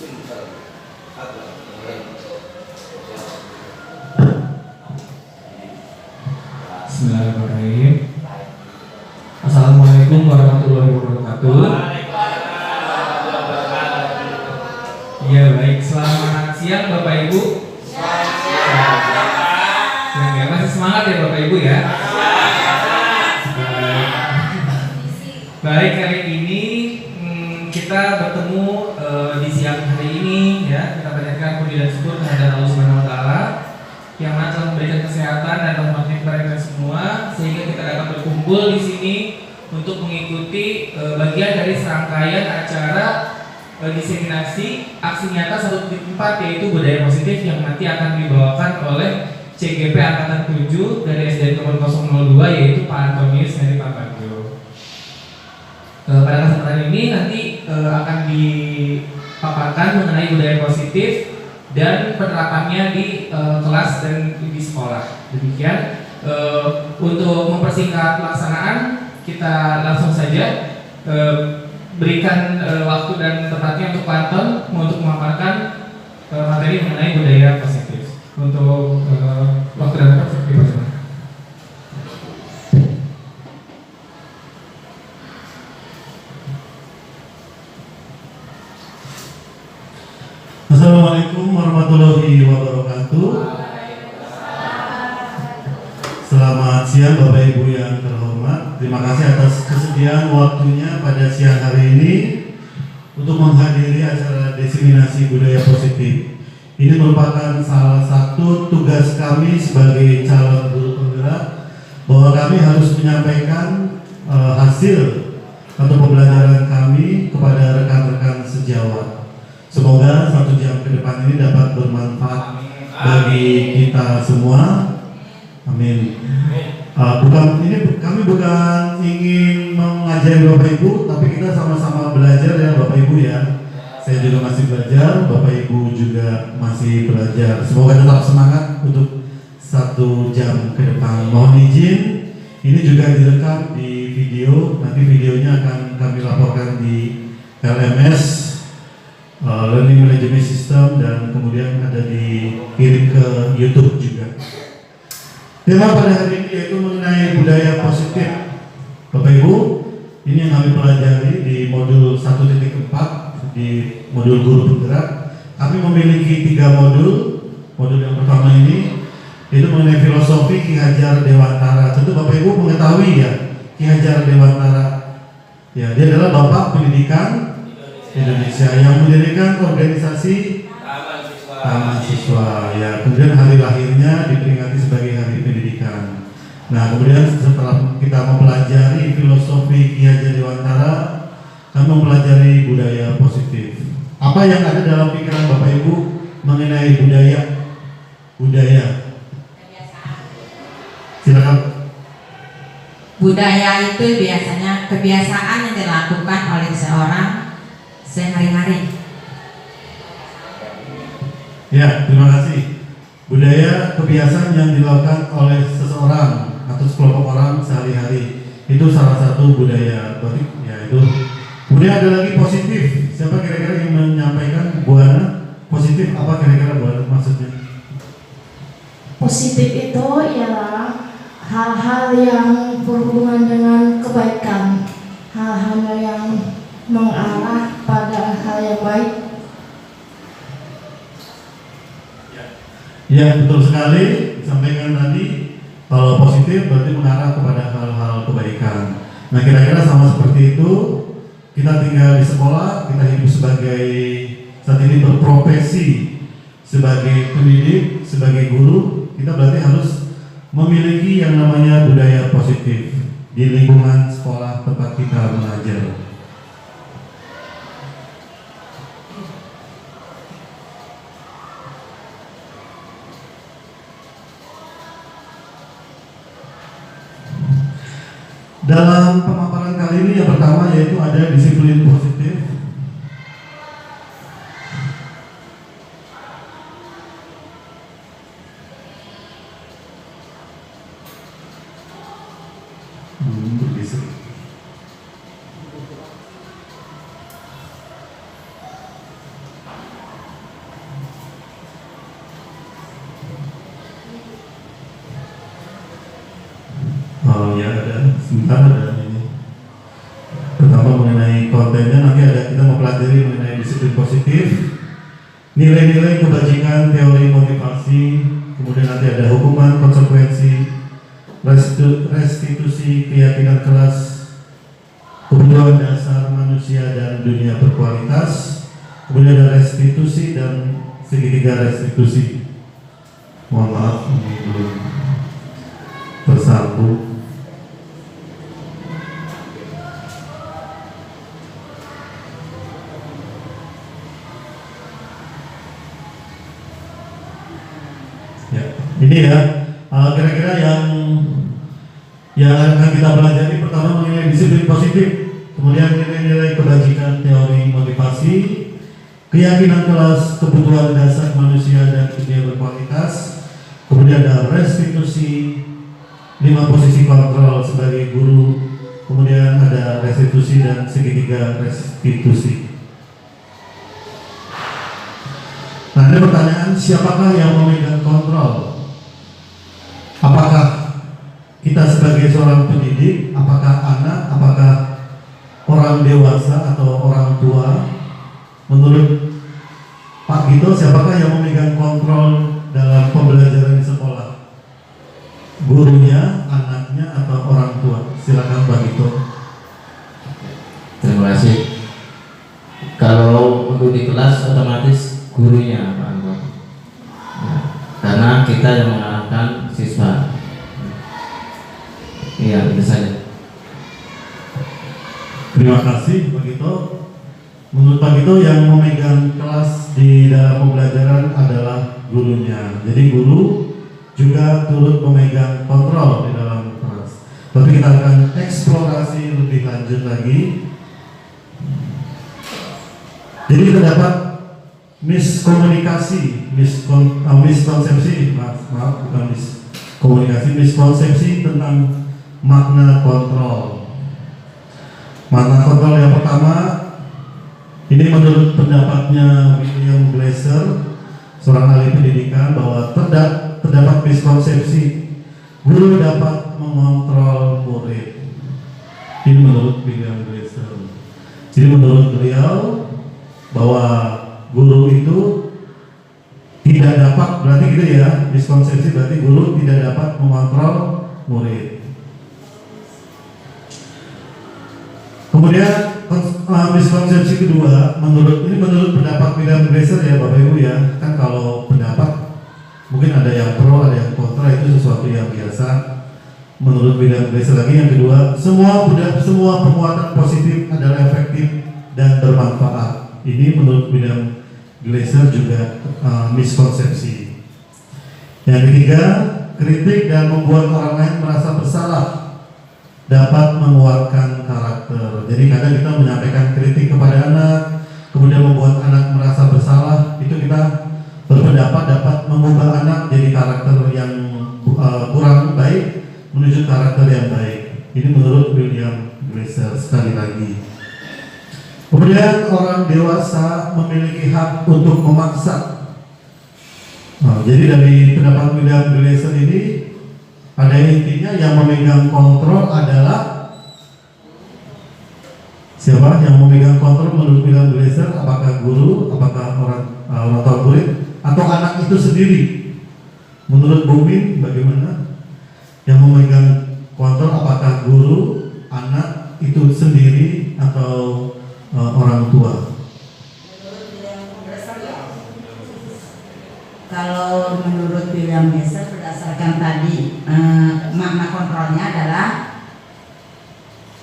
Bismillahirrahmanirrahim. Assalamualaikum warahmatullahi wabarakatuh. Ya baik, selamat siang Bapak Ibu. Ya, masih semangat ya Bapak Ibu ya. Baik, hari ini kita bertemu di siang hari ini ya, kita panjatkan puji dan syukur kehadirat Allah Subhanahu wa taala yang mana telah memberikan kesehatan dan rahmatnya kepada kita semua sehingga kita dapat berkumpul di sini untuk mengikuti bagian dari serangkaian acara diseminasi aksi nyata 1.4 yaitu budaya positif yang nanti akan dibawakan oleh CGP Angkatan 7 dari SDN Nomor 002 yaitu Pak Antonius dari Pak Bagio. Pada kesempatan ini nanti akan dipaparkan mengenai budaya positif dan penerapannya di kelas dan di sekolah. Demikian untuk mempersingkat pelaksanaan kita langsung saja berikan waktu dan tempatnya untuk Pak Anton untuk memaparkan materi mengenai budaya positif. Untuk waktu dan tempat seperti bagaimana? Assalamualaikum warahmatullahi wabarakatuh. Selamat siang Bapak Ibu yang terhormat. Terima kasih atas kesediaan waktunya pada siang hari ini untuk menghadiri acara diseminasi budaya positif. Ini merupakan salah satu tugas kami sebagai calon guru penggerak bahwa kami harus menyampaikan hasil atau pembelajaran kami kepada rekan-rekan sejawat. Semoga 1 jam ke depan ini dapat bermanfaat bagi kita semua. Amin. Kami bukan ingin mengajari Bapak Ibu, tapi kita sama-sama belajar ya Bapak Ibu ya. Saya juga masih belajar, Bapak Ibu juga masih belajar. Semoga tetap semangat untuk 1 jam ke depan. Mohon izin, ini juga direkam di video. Nanti videonya akan kami laporkan di LMS. Learning Management System dan kemudian ada dikirim ke YouTube juga. Tema pada hari ini yaitu mengenai budaya positif. Bapak Ibu, ini yang kami pelajari di modul 1.4 di modul guru penggerak. Kami memiliki 3 modul. Modul yang pertama ini itu mengenai filosofi Ki Hajar Dewantara. Tentu Bapak Ibu mengetahui ya Ki Hajar Dewantara. Ya, dia adalah Bapak Pendidikan Indonesia yang mendirikan organisasi Taman Siswa. Ya, kemudian hari lahirnya diperingati sebagai Hari Pendidikan. Nah, kemudian setelah kita mempelajari filosofi Ki Hajar Dewantara, kami mempelajari budaya positif. Apa yang ada dalam pikiran Bapak Ibu mengenai budaya? Budaya. Silakan. Budaya itu biasanya kebiasaan yang dilakukan oleh seseorang sehari-hari. Ya, terima kasih. Budaya kebiasaan yang dilakukan oleh seseorang atau sekelompok orang sehari-hari itu salah satu budaya. Berarti ya itu. Kemudian ada lagi positif. Siapa kira-kira yang menyampaikan Bu Ana? Positif apa kira-kira Bu Ana maksudnya? Positif itu ialah hal-hal yang berhubungan dengan kebaikan, hal-hal yang mengarah pada hal yang baik. Ya, betul sekali disampaikan tadi. Kalau positif berarti mengarah kepada hal-hal kebaikan. Nah, kira-kira sama seperti itu. Kita tinggal di sekolah, kita hidup sebagai saat ini berprofesi sebagai pendidik, sebagai guru. Kita berarti harus memiliki yang namanya budaya positif di lingkungan sekolah tempat kita belajar. Dalam pemaparan kali ini yang pertama yaitu ada disiplin positif. Oh ya, ada sebentar ada ini. Pertama mengenai kontennya, nanti ada kita mempelajari mengenai disiplin positif, nilai-nilai kebajikan, teori motivasi, kemudian nanti ada hukuman, konsekuensi, restitusi, keyakinan kelas, kebutuhan dasar manusia dan dunia berkualitas, kemudian ada restitusi dan segitiga restitusi. Mohon maaf, ini belum tersambung. Ya, ini ya kira-kira yang akan kita pelajari. Pertama mengenai disiplin positif, kemudian nilai-nilai kebajikan, teori motivasi, keyakinan kelas, kebutuhan dasar manusia dan dunia berkualitas, kemudian ada restitusi, 5 posisi kontrol sebagai guru, kemudian ada restitusi dan segitiga restitusi. Nah, ada pertanyaan, siapakah yang memegang kontrol? Apakah kita sebagai seorang pendidik, apakah anak, apakah orang dewasa atau orang tua? Menurut Pak Gito, siapakah yang memegang kontrol dalam pembelajaran di sekolah? Gurunya, anaknya, atau orang tua? Silakan Pak Gito. Terima kasih. Kalau untuk di kelas otomatis gurunya Pak Anton. Ya, karena kita yang mengarahkan siswa. Iya, itu saja. Terima kasih Pak Gito. Menurut Pak Gito, yang memegang kelas di dalam pembelajaran adalah gurunya. Jadi guru juga turut memegang kontrol di dalam kelas. Tapi kita akan eksplorasi lebih lanjut lagi. Jadi terdapat miskonsepsi, miskonsepsi tentang makna kontrol. Makna kontrol yang pertama, ini menurut pendapatnya William Glasser, seorang ahli pendidikan, bahwa terdapat miskonsepsi guru dapat mengontrol murid. Ini menurut William Glasser. Jadi menurut beliau bahwa guru itu tidak dapat, berarti gitu ya, miskonsepsi berarti guru tidak dapat mengontrol murid. Kemudian miskonsepsi kedua, menurut pendapat William Glasser ya Bapak Ibu ya, kan kalau pendapat mungkin ada yang pro, ada yang kontra, itu sesuatu yang biasa. Menurut William Glasser lagi yang kedua, semua perbuatan positif adalah efektif dan bermanfaat. Ini menurut William Glasser juga miskonsepsi. Yang ketiga, kritik dan membuat orang lain merasa bersalah dapat menguatkan karakter. Jadi kadang kita menyampaikan kritik kepada anak, kemudian membuat anak merasa bersalah, itu kita berpendapat dapat mengubah anak jadi karakter yang kurang baik menuju karakter yang baik. Ini menurut William Glasser sekali lagi. Kemudian orang dewasa memiliki hak untuk memaksa. Jadi dari pendapat William Glasser ini, pada intinya yang memegang kontrol adalah siapa? Yang memegang kontrol menurut William Glasser, apakah guru, apakah orang tua murid, atau anak itu sendiri? Menurut Bumin bagaimana? Yang memegang kontrol apakah guru, anak itu sendiri, atau orang tua? Kalau menurut William Glasser, berdasarkan tadi makna kontrolnya adalah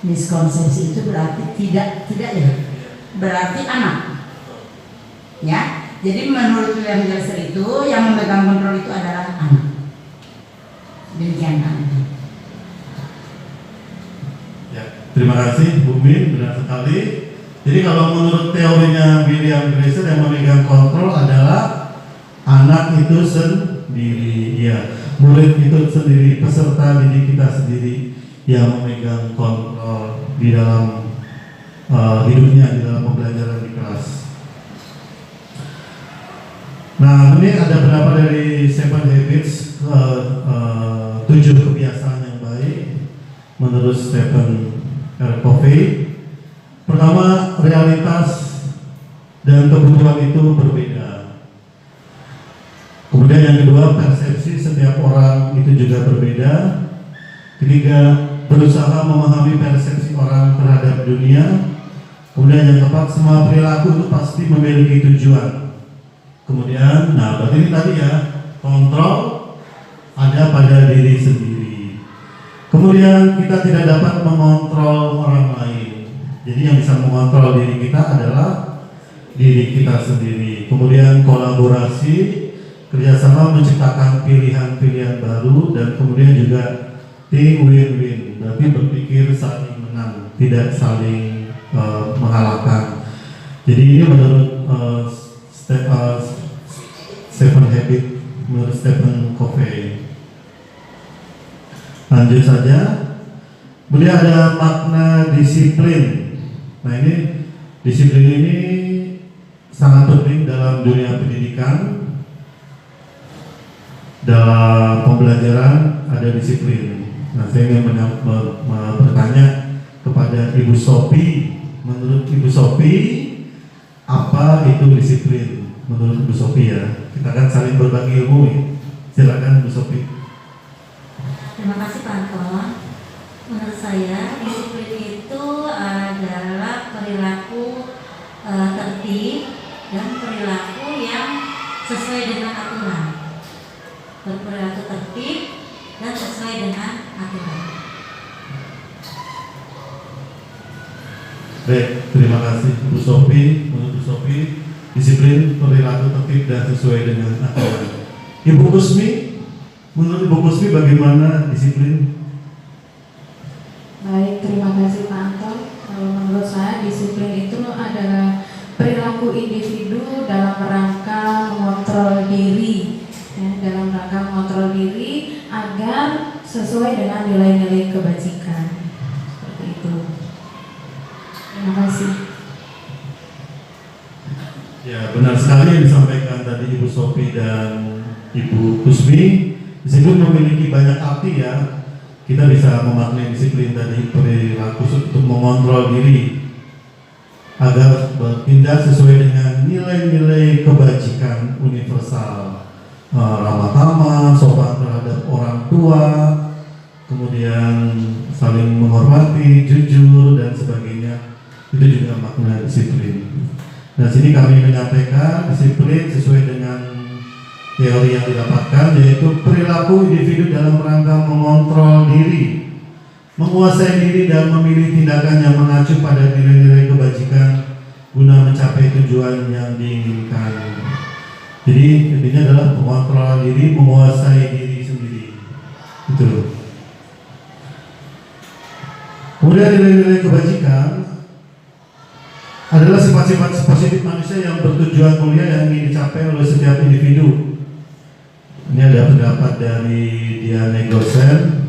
miskonsepsi, itu berarti tidak ya, berarti anak ya. Jadi menurut William Glasser itu yang memegang kontrol itu adalah anak. Demikian Pak. Ya, terima kasih Bu Min, benar sekali. Jadi kalau menurut teorinya William Glasser, yang memegang kontrol adalah anak itu sendiri, ya, murid itu sendiri, peserta didik kita sendiri yang memegang kontrol di dalam hidupnya, di dalam pembelajaran di kelas. Nah, ini ada beberapa dari 7 Habits, 7 kebiasaan yang baik. menurut Stephen R. Covey. Pertama, realitas dan kebutuhan itu berbeda. Kemudian yang kedua, persepsi setiap orang itu juga berbeda. Ketiga, berusaha memahami persepsi orang terhadap dunia. Kemudian yang keempat, semua perilaku itu pasti memiliki tujuan. Kemudian, berarti ini tadi ya, kontrol ada pada diri sendiri. Kemudian kita tidak dapat mengontrol orang lain. Jadi yang bisa mengontrol diri kita adalah diri kita sendiri. Kemudian kolaborasi, kerjasama menciptakan pilihan-pilihan baru, dan kemudian juga tim win-win. Berarti berpikir saling menang, tidak saling mengalahkan. Jadi ini menurut Seven Habits menurut Stephen Covey. Lanjut saja. Kemudian ada makna disiplin. Nah ini disiplin ini sangat penting dalam dunia pendidikan. Dalam pembelajaran ada disiplin. Nah saya ingin bertanya kepada Ibu Sophie. Menurut Ibu Sophie, apa itu disiplin? Menurut Ibu Sophie ya, kita akan saling berbagi ilmu. Silakan Ibu Sophie. Terima kasih Pak Anton. Menurut saya disiplin itu adalah perilaku tertib dan perilaku yang sesuai dengan aturan. Berperilaku tertib dan sesuai dengan aturan. Baik, terima kasih Bu Sophie. Menurut Bu Sophie, disiplin, perilaku tertib dan sesuai dengan aturan. Ibu Kusmi, menurut Ibu Kusmi bagaimana disiplin? Baik, terima kasih Pak Anton. Kalau menurut saya disiplin itu adalah perilaku individu dalam rangka mengontrol diri, ya, dalam rangka mengontrol diri agar sesuai dengan nilai-nilai kebajikan. Seperti itu. Terima kasih. Ya, benar sekali yang disampaikan tadi Ibu Sophie dan Ibu Kusmi. Disiplin memiliki banyak arti ya. Kita bisa memaknai disiplin tadi perilaku untuk mengontrol diri agar bertindak sesuai dengan nilai-nilai kebajikan universal, ramah tamah, sopan terhadap orang tua, kemudian saling menghormati, jujur dan sebagainya. Itu juga makna disiplin. Nah, sini kami menyampaikan disiplin sesuai dengan teori yang didapatkan, yaitu perilaku individu dalam rangka mengontrol diri, menguasai diri dan memilih tindakan yang mengacu pada nilai-nilai kebajikan guna mencapai tujuan yang diinginkan. Jadi intinya adalah mengontrol diri, menguasai diri sendiri. Itu. Kemudian nilai-nilai kebajikan adalah sifat-sifat positif manusia yang bertujuan mulia yang ingin dicapai oleh setiap individu. Ini ada pendapat dari Diane Gosen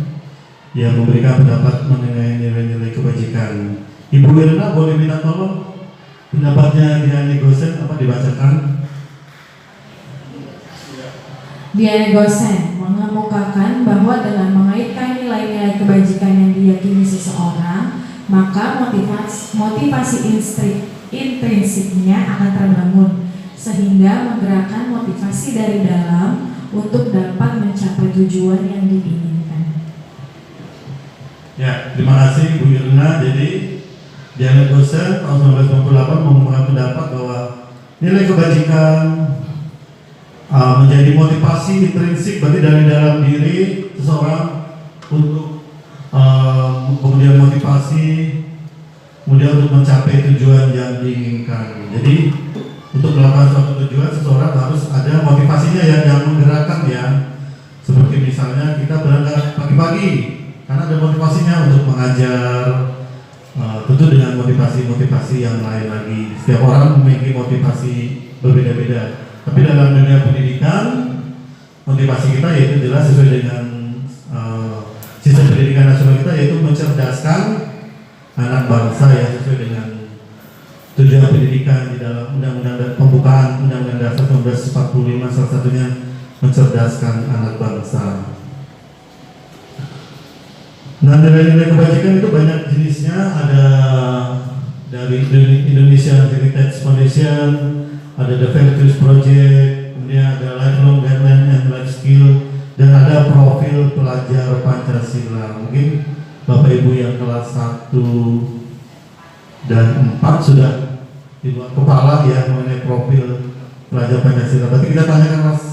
yang memberikan pendapat mengenai nilai-nilai kebajikan. Ibu Irna boleh minta tolong pendapatnya Diane Gosen apa dibacakan? Diane Gosen mengemukakan bahwa dengan mengaitkan nilai-nilai kebajikan yang diyakini seseorang, maka motivasi intrinsiknya akan terbangun sehingga menggerakkan motivasi dari dalam untuk dapat mencapai tujuan yang diinginkan. Ya, terima kasih Bu Irna. Jadi Diane Gosen tahun 1998 mengemukakan pendapat bahwa nilai kebajikan menjadi motivasi intrinsik berarti dari dalam diri seseorang untuk kemudian motivasi, kemudian untuk mencapai tujuan yang diinginkan. Jadi untuk melakukan suatu tujuan seseorang harus ada motivasinya yang menggerakkan ya. Seperti misalnya kita berangkat pagi-pagi karena ada motivasinya untuk mengajar, tentu dengan motivasi-motivasi yang lain lagi. Setiap orang memiliki motivasi berbeda-beda. Tapi dalam dunia pendidikan motivasi kita yaitu jelas sesuai dengan sistem pendidikan nasional kita, yaitu mencerdaskan anak bangsa yang sesuai dengan tujuan pendidikan di dalam Undang-Undang Pembukaan Undang-Undang Dasar 1945, salah satunya mencerdaskan anak bangsa. Nah, nilai-nilai kebajikan itu banyak jenisnya, ada dari Indonesia Heritage Foundation, ada The Virtuous Project, kemudian ada Lifelong Guideline and Life Skill, dan ada profil pelajar Pancasila. Mungkin Bapak Ibu yang kelas 1 dan 4 sudah di luar kepala ya mengenai profil pelajar Pancasila. Berarti kita tanyakan kelas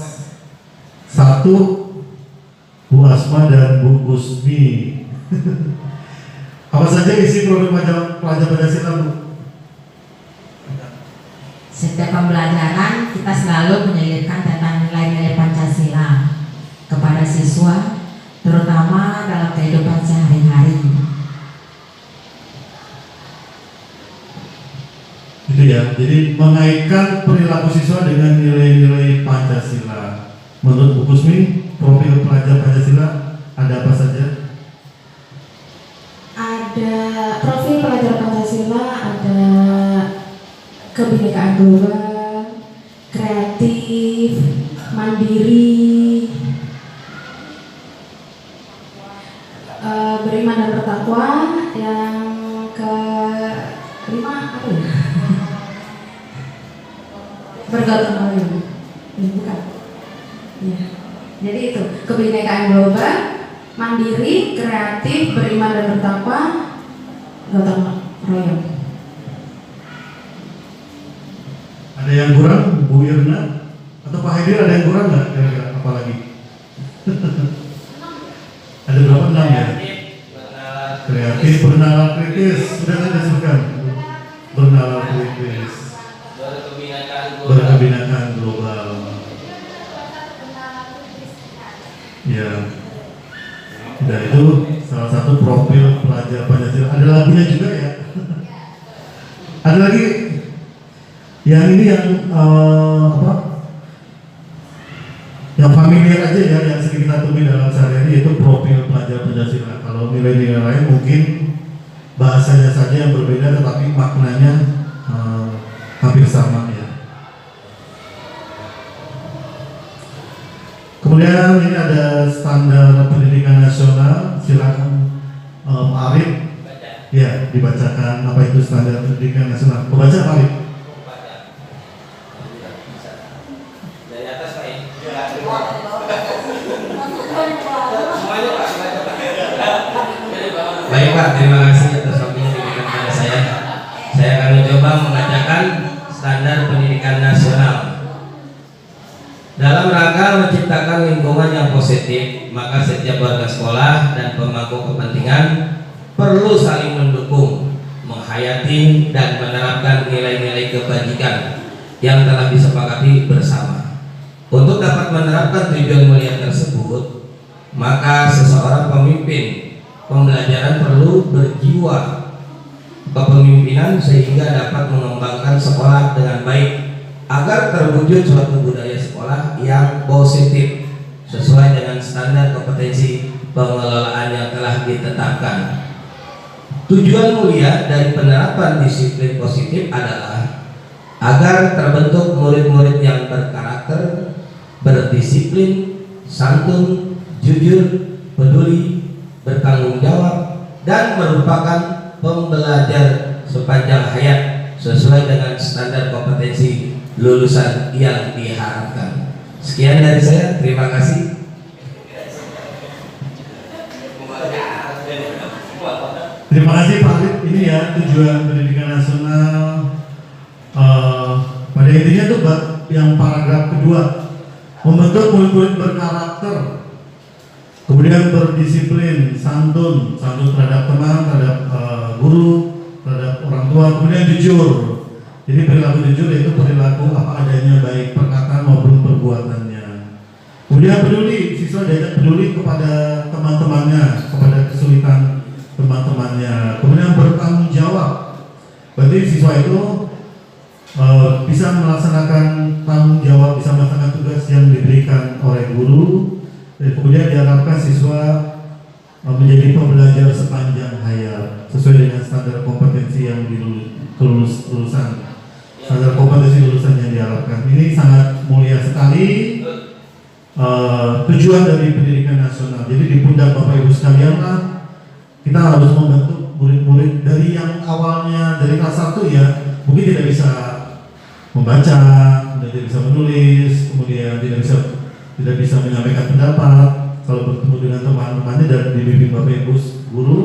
1 Bu Asma dan Bu Gusmi. Apa saja isi profil pelajar Pancasila, Bu? Setiap pembelajaran kita selalu menyelipkan tentang nilai-nilai Pancasila kepada siswa, terutama dalam kehidupan sehari-hari. Itu ya, jadi mengaitkan perilaku siswa dengan nilai-nilai Pancasila. Menurut Bu Kusmi, profil pelajar Pancasila ada apa saja? Ada profil pelajar Pancasila, ada kebinekaan global, kreatif, mandiri, beriman dan bertakwa. Yang kelima apa ya? Bergotong royong. Bukan. Ya. Jadi itu kebinekaan global, mandiri, kreatif, beriman dan bertakwa, gotong royong. Ada yang kurang, Bu Irna atau Pak Haidir, ada yang kurang nggak? Kira-kira apa lagi? Ada berapa? 6 ya? Kreatif, bernalar kritis, sudah saya disebutkan. Bernalar kritis, berkebinekaan global. Ya, dan itu salah satu profil pelajar Pancasila. Ada lagunya juga ya. Ada lagi yang ini yang apa? Yang familiar aja ya, yang sering kita temui dalam sehari-hari, yaitu profil pelajar Pancasila. Kalau nilai-nilai lain mungkin bahasanya saja yang berbeda, tetapi maknanya hampir sama ya. Kemudian ini ada standar pendidikan nasional. Silakan Pak Arif, ya, dibacakan apa itu standar pendidikan nasional. Membaca Pak Arif. Dari atas Pak. Baik Pak, terima kasih atas waktu yang diberikan kepada saya. Saya akan mencoba membacakan standar pendidikan nasional. Dalam rangka menciptakan lingkungan yang positif, maka setiap warga sekolah dan pemangku kepentingan perlu saling mendukung, menghayati dan menerapkan nilai-nilai kebajikan yang telah disepakati bersama. Untuk dapat menerapkan tujuan mulia tersebut, maka seseorang pemimpin pembelajaran perlu berjiwa kepemimpinan sehingga dapat mengembangkan sekolah dengan baik agar terwujud suatu budaya sekolah yang positif sesuai dengan standar kompetensi pengelolaan yang telah ditetapkan. Tujuan mulia dari penerapan disiplin positif adalah agar terbentuk murid-murid yang berkarakter, berdisiplin, santun, jujur, peduli, bertanggung jawab, dan merupakan pembelajar sepanjang hayat sesuai dengan standar kompetensi lulusan yang diharapkan. Sekian dari saya, terima kasih. Terima kasih Pak Arif. Ini ya tujuan pendidikan nasional. Pada intinya tuh yang paragraf kedua, membentuk murid-murid berkarakter, kemudian berdisiplin, santun terhadap teman, terhadap guru, terhadap orang tua, kemudian jujur. Jadi perilaku jujur yaitu perilaku apa adanya, baik perkataan maupun perbuatannya. Kemudian peduli, siswa diajak peduli kepada teman-temannya, kepada kesulitan teman-temannya. Kemudian bertanggung jawab, berarti siswa itu bisa melaksanakan tanggung jawab, bisa melaksanakan tugas yang diberikan oleh guru. Dan kemudian diharapkan siswa menjadi pembelajar sepanjang hayat sesuai dengan standar kompetensi yang lulusan. Standar kompetensi lulusan yang diharapkan. Ini sangat mulia sekali tujuan dari pendidikan nasional. Jadi di pundak Bapak Ibu sekalian lah kita harus membentuk murid-murid dari yang awalnya dari kelas 1 ya, mungkin tidak bisa membaca, tidak bisa menulis, kemudian tidak bisa menyampaikan pendapat. Kalau bertemu dengan teman-temannya dan dibimbing Bapak Ibu guru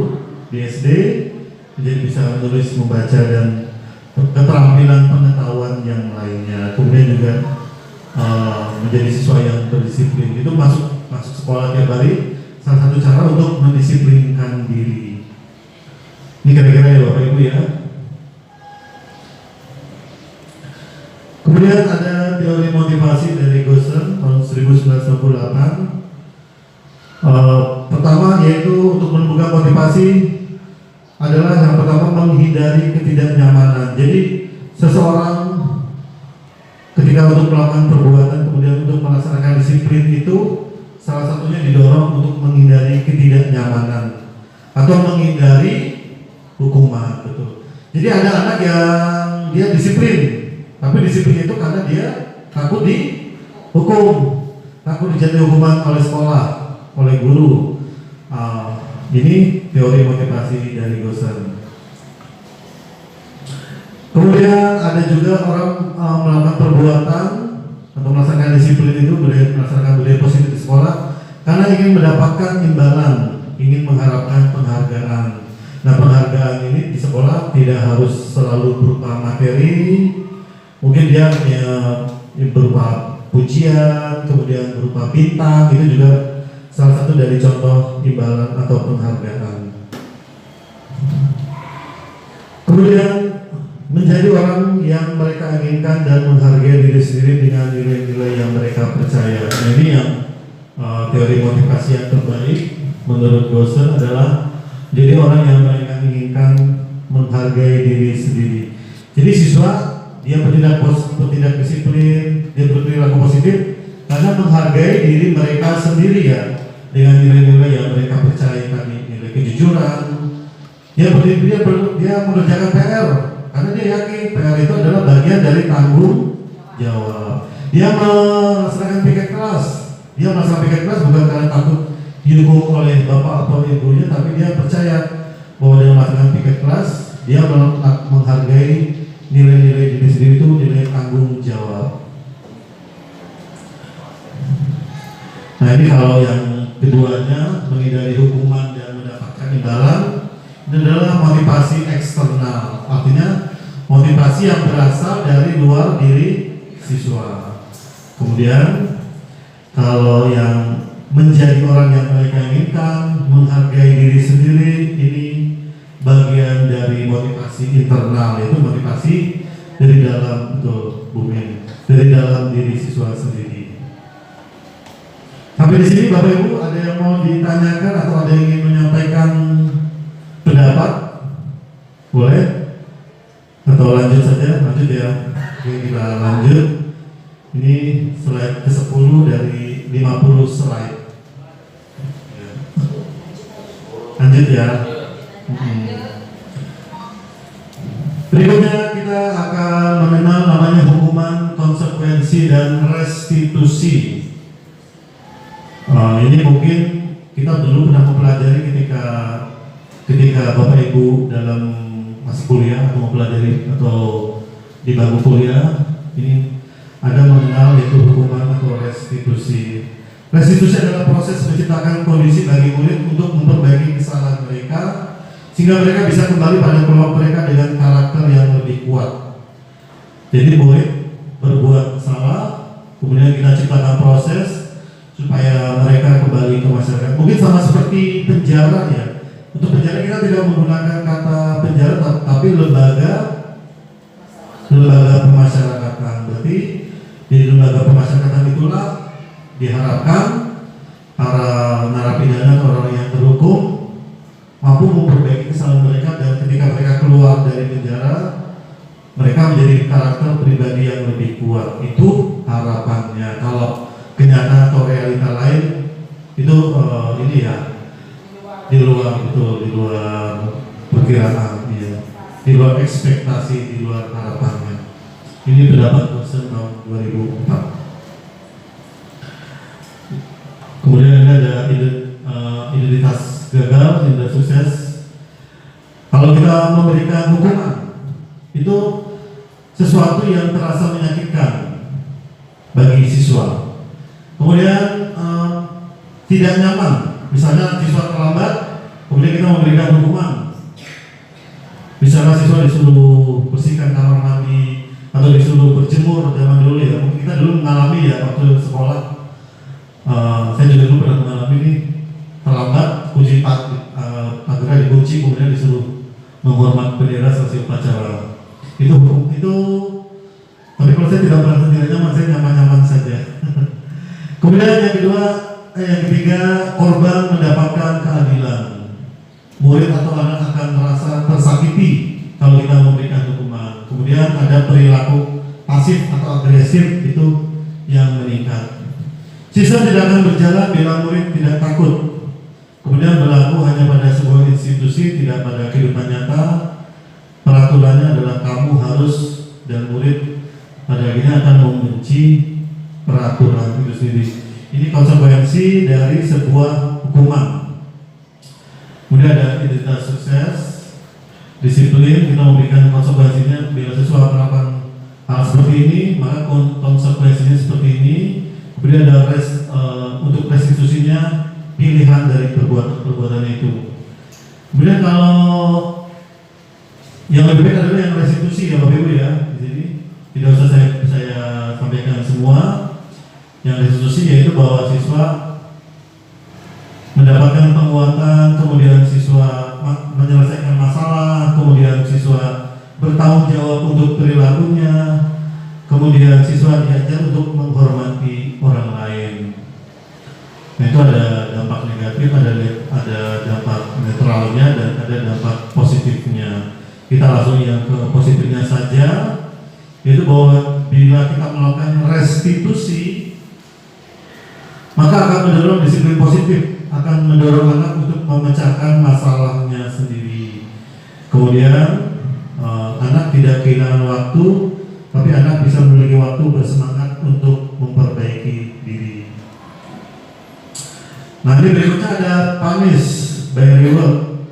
di SD, jadi bisa menulis, membaca, dan keterampilan pengetahuan yang lainnya. Kemudian juga menjadi siswa yang berdisiplin. Itu masuk sekolah tiap hari, salah satu cara untuk mendisiplinkan diri. Ini kira-kira ya Bapak Ibu ya. Kemudian ada teori motivasi dari Gosser tahun 1968. Pertama yaitu untuk menumbuhkan motivasi adalah yang pertama menghindari ketidaknyamanan. Jadi seseorang ketika untuk melakukan perbuatan kemudian untuk melaksanakan disiplin itu salah satunya didorong untuk menghindari ketidaknyamanan atau menghindari hukuman, betul. Jadi ada anak yang dia disiplin, tapi disiplin itu karena dia takut dihukum, takut dijatuhi hukuman oleh sekolah, oleh guru. Ini teori motivasi dari Gosser. Kemudian ada juga orang melakukan perbuatan atau melaksanakan disiplin itu, melaksanakan budaya positif di sekolah karena ingin mendapatkan imbalan, ingin mengharapkan penghargaan. Nah, penghargaan ini di sekolah tidak harus selalu berupa materi, mungkin dia berupa pujian, kemudian berupa bintang, itu juga salah satu dari contoh imbalan atau penghargaan. Kemudian menjadi orang yang mereka inginkan dan menghargai diri sendiri dengan nilai-nilai yang mereka percaya. Nah, ini yang teori motivasi yang terbaik menurut Gosser adalah jadi orang yang mereka inginkan menghargai diri sendiri. Jadi siswa dia bertindak disiplin, dia berperilaku positif karena menghargai diri mereka sendiri ya, dengan nilai-nilai yang mereka percaya tadi, nilai kejujuran. Dia mengerjakan PR karena dia yakin PR itu adalah bagian dari tanggung jawab. Dia melaksanakan piket kelas. Dia melaksanakan piket kelas bukan karena takut dihukum oleh bapak atau ibunya, tapi dia percaya bahwa dalam melaksanakan piket kelas dia menghargai nilai-nilai diri sendiri itu nilai tanggung jawab. Nah, ini kalau yang keduanya menghindari hukuman dan mendapatkan imbalan, ini adalah motivasi eksternal, artinya motivasi yang berasal dari luar diri siswa. Kemudian kalau yang menjadi orang yang mereka inginkan, menghargai diri sendiri, ini bagian dari motivasi internal, yaitu motivasi dari dalam, betul Bumi, dari dalam diri siswa sendiri. Sampai di sini Bapak Ibu ada yang mau ditanyakan atau ada yang ingin menyampaikan pendapat? Boleh? Atau lanjut saja? Lanjut ya. Oke, kita lanjut. Ini slide ke-10 dari 50 slide. Lanjut ya. Berikutnya kita akan mengenal namanya hukuman, konsekuensi, dan restitusi. Ini mungkin kita dulu pernah mempelajari ketika Bapak Ibu dalam masih kuliah atau mempelajari atau di bangku kuliah, ini ada mengenal yaitu hukuman atau restitusi. Restitusi adalah proses menciptakan kondisi bagi murid untuk memperbaiki kesalahan mereka sehingga mereka bisa kembali pada kelompok mereka dengan karakter yang lebih kuat. Jadi murid berbuat salah, kemudian kita ciptakan proses supaya mereka kembali ke masyarakat. Mungkin sama seperti penjara ya. Untuk penjara kita tidak menggunakan kata penjara, tapi lembaga pemasyarakatan. Berarti di lembaga pemasyarakatan itulah diharapkan para narapidana atau orang yang terhukum mampu memperbaiki kesalahan mereka, dan ketika mereka keluar dari penjara mereka menjadi karakter pribadi yang lebih kuat. Itu harapannya. Kalau kenyataan atau realita lain itu ini ya di luar perkiraan, ya, di luar ekspektasi, di luar harapannya. Ini pendapat Gosser tahun 2004. Kemudian ada identitas gagal, identitas sukses. juga memberikan hukuman. Itu sesuatu yang terasa menyakitkan bagi siswa. Kemudian tidak nyaman, misalnya siswa terlambat, kemudian kita memberikan hukuman. Misalnya siswa disuruh bersihkan kamar mandi atau disuruh berjemur zaman dulu ya. Mungkin kita dulu mengalami ya waktu sekolah. Saya juga dulu pernah mengalami ini, terlambat, kunci pagar dikunci, kemudian disuruh menghormat bendera selesai upacara. Itu tapi kalau saya tidak merasa tidak nyaman, saya nyaman-nyaman saja. Kemudian yang ketiga, korban mendapatkan keadilan. Murid atau anak akan merasa tersakiti kalau kita memberikan hukuman. Kemudian ada perilaku pasif atau agresif, itu yang meningkat. Sistem tidak akan berjalan bila murid tidak takut. Kemudian berlaku hanya pada sebuah institusi, tidak pada kehidupan nyata. Peraturannya adalah kamu harus, dan murid pada akhirnya akan membenci peraturan itu sendiri. Ini konsekuensi dari sebuah hukuman. Kemudian ada identitas sukses, disiplin, kita memberikan konsekuensinya bila siswa melakukan hal seperti ini, maka konsekuensinya seperti ini. Kemudian ada untuk restitusinya, pilihan dari perbuatan itu. Kemudian kalau yang lebih baik adalah yang restitusi ya Bapak Ibu ya. Di sini tidak usah saya sampaikan semua. Yang restitusi yaitu bahwa siswa mendapatkan penguatan, kemudian siswa menyelesaikan masalah, kemudian siswa bertanggung jawab untuk perilakunya, kemudian siswa diajar untuk menghormati orang lain. Nah, itu ada dampak negatif, ada dampak netralnya, dan ada dampak positifnya. Kita langsung yang ke positifnya saja, yaitu bahwa bila kita melakukan restitusi, maka akan mendorong disiplin positif, akan mendorong anak untuk memecahkan masalahnya sendiri. Kemudian anak tidak kehilangan waktu, tapi anak bisa memiliki waktu bersemangat untuk memperbaiki diri. Nah, ini berikutnya ada punish by reward.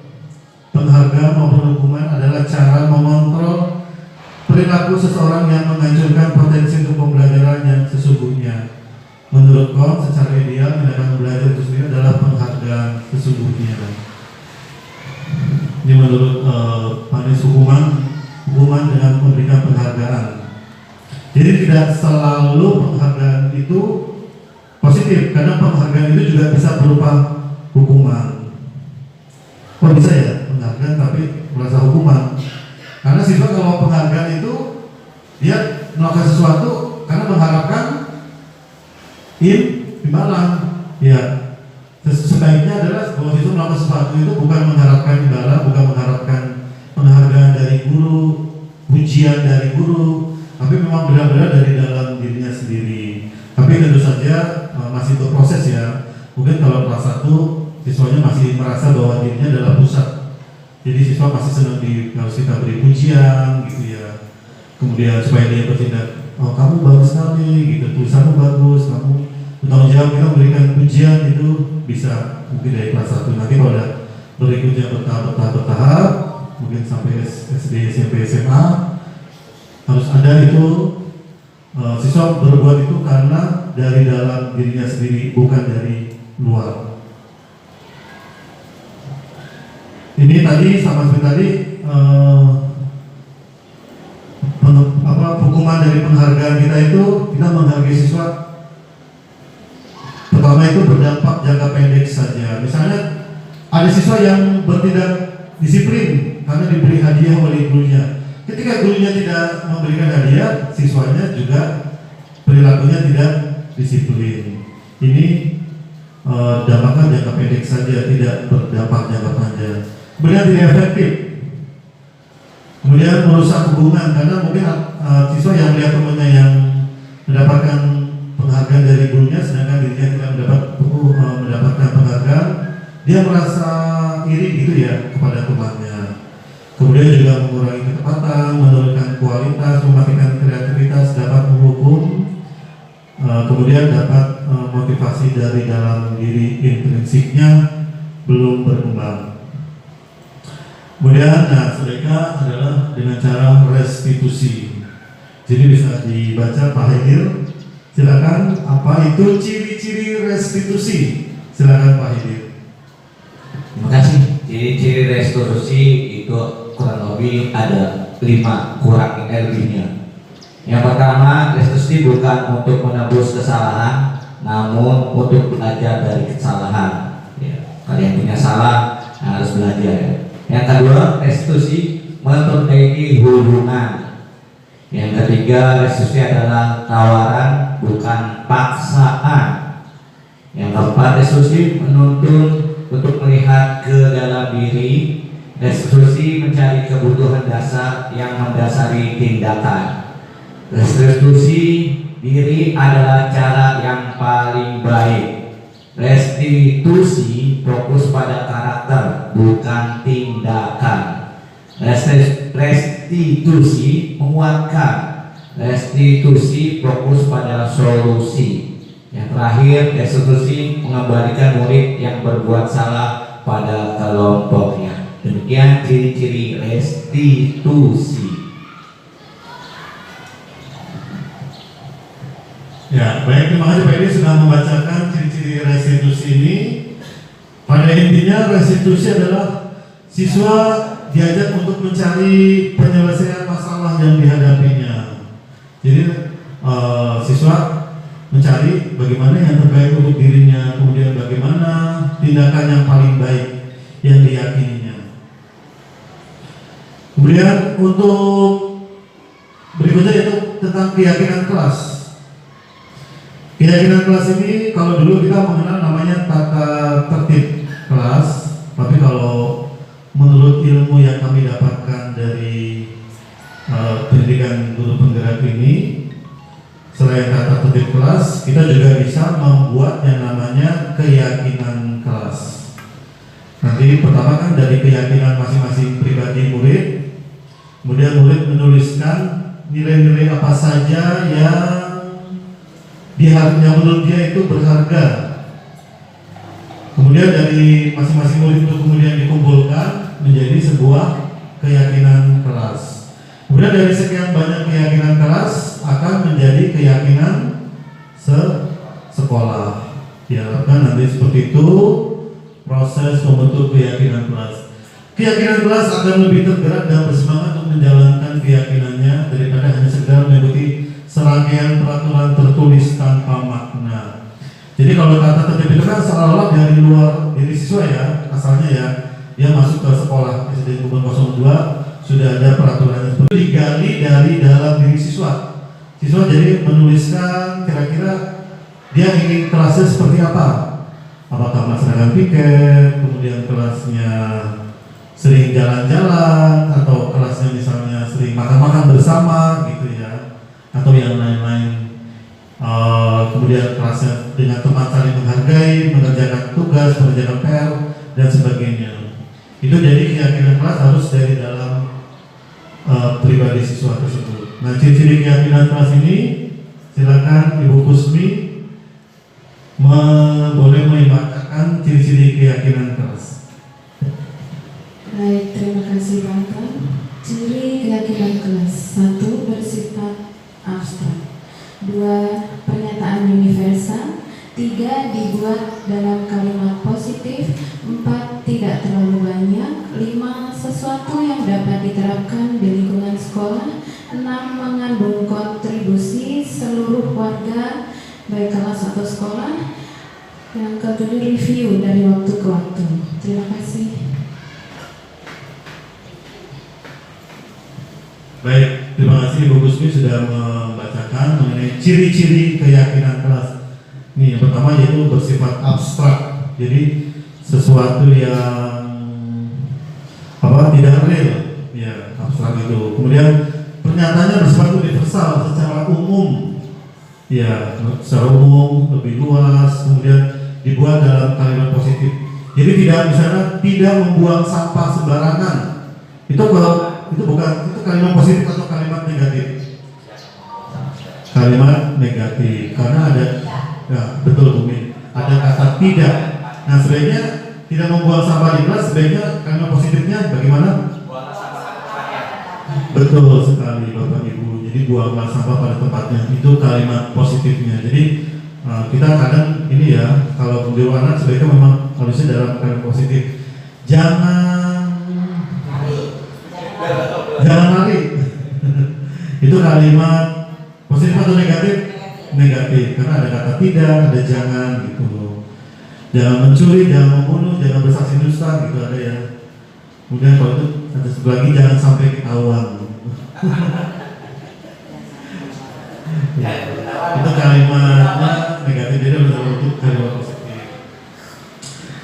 Penghargaan maupun hukuman adalah cara mengontrol perilaku seseorang yang menghancurkan potensi untuk pembelajaran yang sesungguhnya. Menurut Kohn, secara ideal tindakan belajar itu sendiri adalah penghargaan sesungguhnya. Ini menurut punish hukuman dengan memberikan penghargaan. Jadi tidak selalu penghargaan itu positif, karena penghargaan itu juga bisa berupa hukuman. Kok bisa ya penghargaan tapi merasa hukuman? Karena siswa kalau penghargaan itu dia melakukan sesuatu karena mengharapkan imbalan. Ya, sebaiknya adalah bahwa siswa melakukan sesuatu itu bukan mengharapkan imbalan, bukan mengharapkan penghargaan dari guru, pujian dari guru, tapi memang benar-benar dari dalam dirinya sendiri. Tapi tentu saja masih berproses ya. Mungkin kalau kelas 1 siswanya masih merasa bahwa dirinya adalah pusat. Jadi siswa masih senang harus kita beri pujian gitu ya. Kemudian supaya dia bertindak, oh kamu bagus sekali gitu, tulisanmu bagus, kamu bertanggung jawab, kita memberikan pujian, itu bisa mungkin dari kelas 1. Nanti kalau ada berikutnya bertahap, mungkin sampai SD, SMP, SMA harus ada itu. Siswa berbuat itu karena dari dalam dirinya sendiri, bukan dari luar. Ini tadi sama seperti tadi hukuman dari penghargaan kita itu, kita menghargai siswa. Pertama itu berdampak jangka pendek saja. Misalnya ada siswa yang bertindak disiplin karena diberi hadiah oleh gurunya. Ketika gurunya tidak memberikan hadiah, siswanya juga perilakunya tidak disiplin. Ini dampaknya jangka pendek saja, tidak berdampak jangka panjang. Kemudian tidak efektif. Kemudian merusak hubungan, karena mungkin siswa yang melihat temannya yang mendapatkan penghargaan dari gurunya, sedangkan dirinya tidak mendapatkan penghargaan, dia merasa iri gitu ya kepada temannya. Kemudian juga mengurangi ketepatan, menurunkan kualitas, mematikan kreativitas, dapat menghukum, kemudian dapat motivasi dari dalam diri intrinsiknya belum berkembang. Kemudian, nah, sedekah adalah dengan cara restitusi. Jadi bisa dibaca Pak Hidir. Silakan, apa itu ciri-ciri restitusi? Silakan Pak Hidir. Terima kasih. Ciri-ciri restitusi itu kurang lebih ada 5 kurang lebihnya. Yang pertama, restitusi bukan untuk menebus kesalahan, namun untuk belajar dari kesalahan. Ya, kalian punya salah, harus belajar. Ya. Yang kedua, restitusi memperbaiki hubungan. Yang ketiga, restitusi adalah tawaran, bukan paksaan. Yang keempat, restitusi menuntun untuk melihat ke dalam diri. Restitusi mencari kebutuhan dasar yang mendasari tindakan. Restitusi diri adalah cara yang paling baik. Restitusi fokus pada karakter, bukan tindakan. Restitusi menguatkan. Restitusi fokus pada solusi. Yang terakhir, restitusi mengembalikan murid yang berbuat salah pada kelompoknya. Demikian ciri-ciri restitusi. Ya, baik, terima kasih Pak Edi sudah membacakan ciri-ciri restitusi ini. Pada intinya restitusi adalah siswa diajak untuk mencari penyelesaian masalah yang dihadapinya. Jadi siswa mencari bagaimana yang terbaik untuk dirinya, kemudian bagaimana tindakan yang paling baik yang diyakininya. Kemudian untuk berikutnya itu tentang keyakinan kelas. Keyakinan kelas ini kalau dulu kita mengenal namanya tata tertib kelas, tapi kalau menurut ilmu yang kami dapatkan dari pendidikan guru penggerak ini, selain tata tertib kelas, kita juga bisa membuat yang namanya keyakinan kelas. Nanti pertama kan dari keyakinan masing-masing pribadi murid, kemudian murid menuliskan nilai-nilai apa saja yang menurut dia itu berharga. Kemudian dari masing-masing murid itu kemudian dikumpulkan menjadi sebuah keyakinan kelas. Kemudian dari sekian banyak keyakinan kelas akan menjadi keyakinan sekolah. Diharapkan nanti seperti itu proses membentuk keyakinan kelas. Keyakinan kelas akan lebih tergerak dan bersemangat untuk menjalankan keyakinannya daripada hanya sekedar mengikuti serangkaian peraturan tertulis tanpa makna. Jadi kalau tata tertib itu kan seolah-olah dari luar diri siswa ya, asalnya ya, dia masuk ke sekolah SD Kebun 02 sudah ada peraturannya seperti itu, digali dari dalam diri siswa. Siswa jadi menuliskan kira-kira dia ingin kelasnya seperti apa. Apakah melaksanakan piket, kemudian kelasnya sering jalan-jalan, atau kelasnya misalnya sering makan-makan bersama gitu ya, atau yang lain-lain. Kemudian kelasnya dengan teman saling menghargai, mengerjakan tugas, mengerjakan PR dan sebagainya. Itu jadi keyakinan kelas harus dari dalam pribadi siswa tersebut. Nah, ciri-ciri keyakinan kelas ini silakan Ibu Kusmi boleh membacakan ciri-ciri keyakinan kelas. Baik, terima kasih Bapak. Ciri keyakinan kelas: 1. Bersifat abstrak. 2. Pernyataan universal. 3. Dibuat dalam kalimat positif. 4. Tidak terlalu banyak. 5. Sesuatu yang dapat diterapkan di lingkungan sekolah. 6. Mengandung kontribusi seluruh warga baik kelas atau sekolah. Yang kedua, review dari waktu ke waktu. Terima kasih. Baik, terima kasih Ibu Kusmi sudah membacakan mengenai ciri-ciri keyakinan kelas. Ini yang pertama yaitu bersifat abstrak. Jadi sesuatu yang tidak real, ya abstrak itu. Kemudian pernyataannya bersifat universal, secara umum, ya secara umum lebih luas. Kemudian dibuat dalam kalimat positif. Jadi misalnya tidak membuang sampah sembarangan. Itu kalimat positif atau kalimat negatif? Kalimat negatif, karena ada, ya betul Bumi, ada kata tidak. Nah sebaiknya tidak membuang sampah di kelas, sebaiknya kalimat positifnya bagaimana? Betul sekali Bapak Ibu. Jadi buanglah sampah pada tempatnya. Itu kalimat positifnya. Jadi kita kadang ini ya, kalau menyuruh anak sebaiknya memang harusnya dalam kalimat positif. Jangan lari. Itu kalimat positif atau negatif? Negatif. Karena ada kata tidak, ada jangan gitu. Jangan mencuri, jangan membunuh, jangan bersaksi dusta gitu ada ya. Kemudian kalau itu ada satu lagi, jangan sampai ketahuan. Ya, itu kalimatnya negatif, jadi untuk kalimat positif.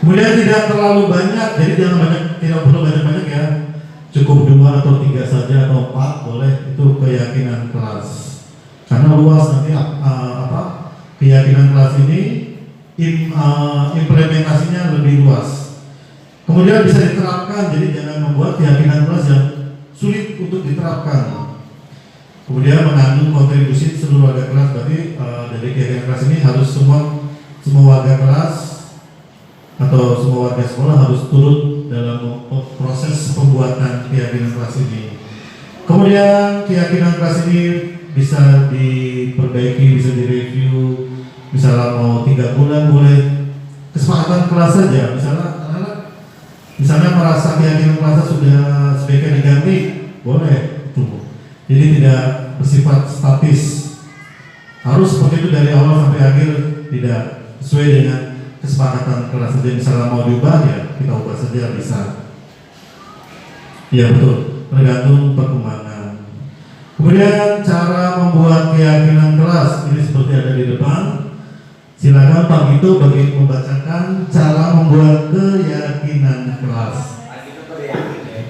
Kemudian tidak terlalu banyak, jadi jangan banyak, tidak perlu banyak-banyak ya. Cukup 2 atau 3 saja atau 4 boleh, itu keyakinan kelas. Karena luas nanti keyakinan kelas ini implementasinya lebih luas. Kemudian bisa diterapkan, jadi jangan membuat keyakinan kelas yang sulit untuk diterapkan. Kemudian mengandung kontribusi seluruh warga kelas, berarti dari keyakinan kelas ini harus semua warga kelas atau semua warga sekolah harus turut dalam proses pembuatan keyakinan kelas ini. Kemudian keyakinan kelas ini bisa diperbaiki, bisa direview, misalnya mau 3 bulan boleh kesepakatan kelas saja, misalnya merasa keyakinan kelas sudah sebaiknya diganti, boleh tuh. Jadi tidak bersifat statis, harus seperti itu dari awal sampai akhir, tidak sesuai dengan kesepakatan kelas saja. Misalnya mau diubah ya kita ubah saja bisa. Ya betul, tergantung perkembangan. Kemudian cara membuat keyakinan kelas ini seperti ada di depan. Silakan Pak Gito bagi membacakan cara membuat keyakinan kelas.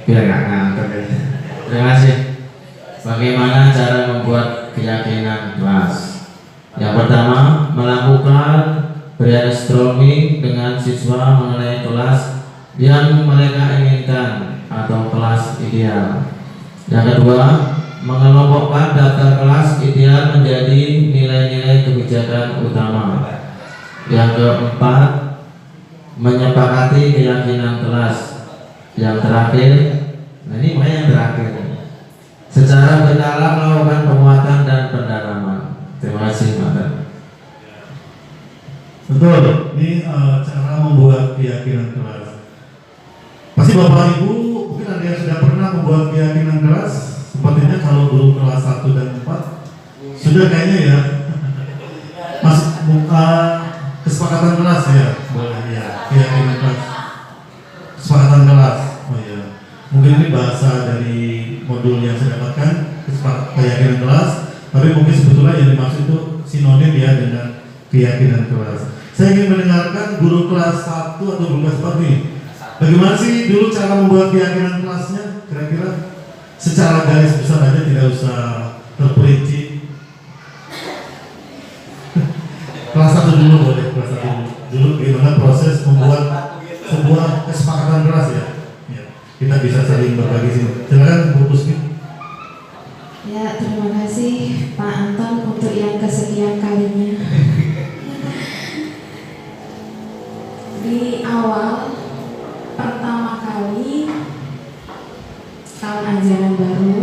Biar nggak ngantuk ya. Terima kasih. Bagaimana cara membuat keyakinan kelas? Yang pertama, melakukan brainstorming dengan siswa mengenai kelas yang mereka inginkan atau kelas ideal. Yang kedua, mengelompokkan data kelas ideal menjadi nilai-nilai kebijakan utama. Yang keempat, menyepakati keyakinan kelas. Yang terakhir, nah ini makanya yang terakhir, secara berkala melakukan penguatan dan pendalaman. Terima kasih, Pak. Betul, ini cara membuat keyakinan kelas. Pasti Bapak Ibu mungkin ada yang sudah pernah membuat keyakinan kelas. Sepertinya kalau belum kelas 1 dan 4 sudah kayaknya ya. Masuk buka kesepakatan kelas ya, boleh ya, keyakinan kelas. Kesepakatan kelas, oh ya. Mungkin ini bahasa dari modul yang saya dapatkan, keyakinan kelas. Tapi mungkin sebetulnya yang dimaksud itu sinonim ya dengan keyakinan kelas. Saya ingin mendengarkan guru kelas 1 atau guru kelas 4 nih. Bagaimana sih dulu cara membuat keyakinan kelasnya? Kira-kira secara garis besar aja, tidak usah terperinci. Kelas 1 dulu boleh, kelas 1 dulu bagaimana proses membuat sebuah kesepakatan kelas ya. Ya, kita bisa saling berbagi sini. Silakan Bu Puski. Ya, terima kasih Pak Anton untuk yang kesekian kalinya. Di awal pertama kali tahun ajaran baru,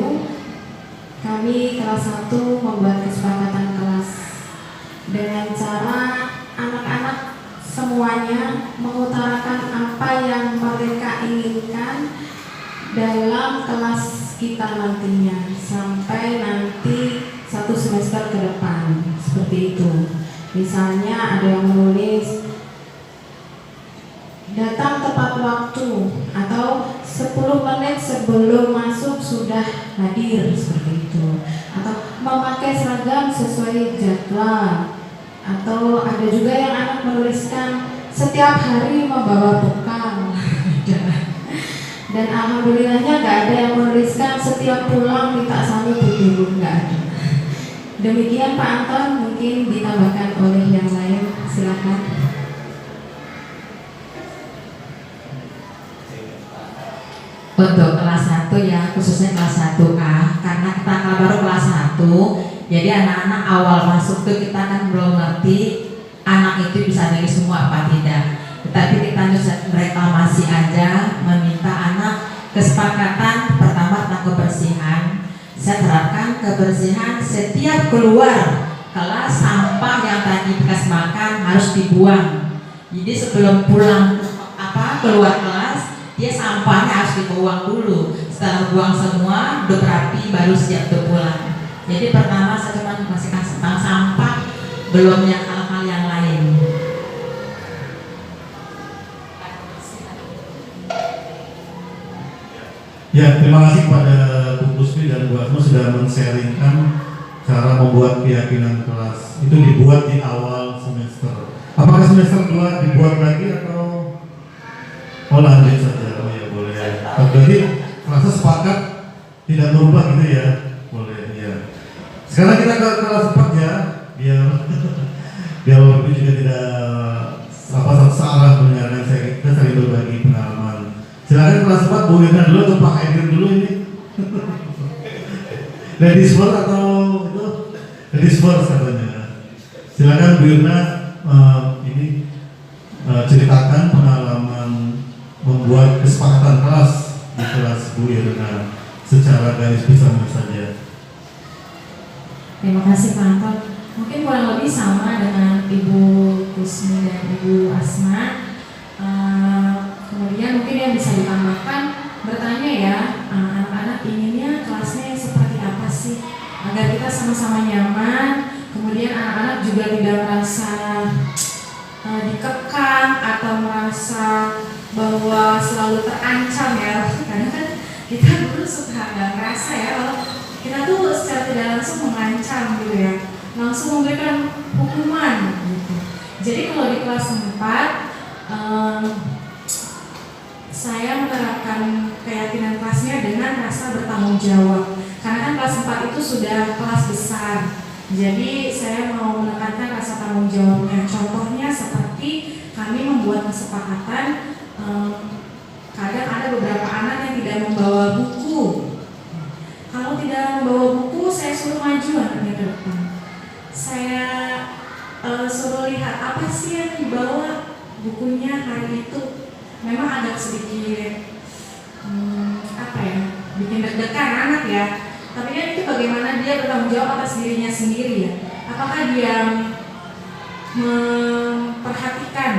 kami kelas 1 membuat kesepakatan kelas dengan cara anak-anak semuanya mengutarakan apa yang mereka inginkan dalam kelas kita nantinya sampai nanti 1 semester ke depan, seperti itu. Misalnya ada yang menulis datang tepat waktu atau 10 menit sebelum masuk sudah hadir, seperti itu, atau memakai seragam sesuai jadwal, atau ada juga yang anak menuliskan setiap hari membawa bekal. Dan alhamdulillahnya nggak ada yang menuliskan setiap pulang minta sambut dulu, nggak ada. Demikian Pak Anton, mungkin ditambahkan oleh yang lain, silakan. Untuk kelas 1 ya, khususnya kelas 1A, karena kita baru kelas 1, jadi anak-anak awal masuk tuh kita kan belum ngerti anak itu bisa milih semua apa tidak. Tetapi kita reklamasi aja, meminta anak kesepakatan pertama tentang kebersihan, saya terapkan kebersihan setiap keluar kelas, sampah yang tadi bekas makan harus dibuang. Jadi sebelum pulang keluar kelas, dia sampahnya harus dibuang dulu. Setelah buang semua, udah rapi, baru siap untuk pulang. Jadi pertama saya cuma masih kasih tentang sampah, belum yang hal-hal yang lain. Ya, terima kasih kepada Bu Puspi dan Bu Asma sudah men-sharingkan cara membuat keyakinan kelas. Itu dibuat di awal semester. Apakah semester 2 dibuat lagi atau lanjut saja? Oh ya boleh. Berarti kelasnya sepakat tidak berubah gitu ya? Boleh ya. Sekarang kita ke kelas 4 ya, biar Bapak juga tidak salah mendengarkan kita sering berbagi pengalaman. Silakan kelas 4 Bu Irna dulu atau Pak Haidir dulu ini. Ladies first atau itu? Ladies first katanya. Silakan Bu Irna ceritakan pengalaman membuat kesepakatan kelas di kelas Bu Irna secara garis besar saja. Terima kasih Pak Anton. Mungkin kurang lebih sama dengan Ibu Kusmi dan Ibu Asma. Kemudian mungkin yang bisa ditambahkan bertanya ya, anak-anak inginnya kelasnya seperti apa sih agar kita sama-sama nyaman. Kemudian anak-anak juga tidak merasa dikekang atau merasa bahwa selalu terancam ya. Karena kan kita dulu suka nggak merasa ya kalau kita tuh secara tidak langsung mengancam gitu ya, langsung memberikan hukuman gitu. Jadi kalau di kelas 4 saya menerapkan keyakinan kelasnya dengan rasa bertanggung jawab. Karena kan kelas 4 itu sudah kelas besar. Jadi saya mau menekankan rasa tanggung jawabnya. Contohnya seperti kami membuat kesepakatan, kadang ada beberapa anak yang tidak membawa buku. Kalau tidak membawa buku, saya suruh maju anaknya ke depan. Saya suruh lihat apa sih yang dibawa bukunya hari itu. Memang agak sedikit bikin deg-degan anak ya. Tapi kan itu bagaimana dia bertanggung jawab atas dirinya sendiri ya. Apakah dia memperhatikan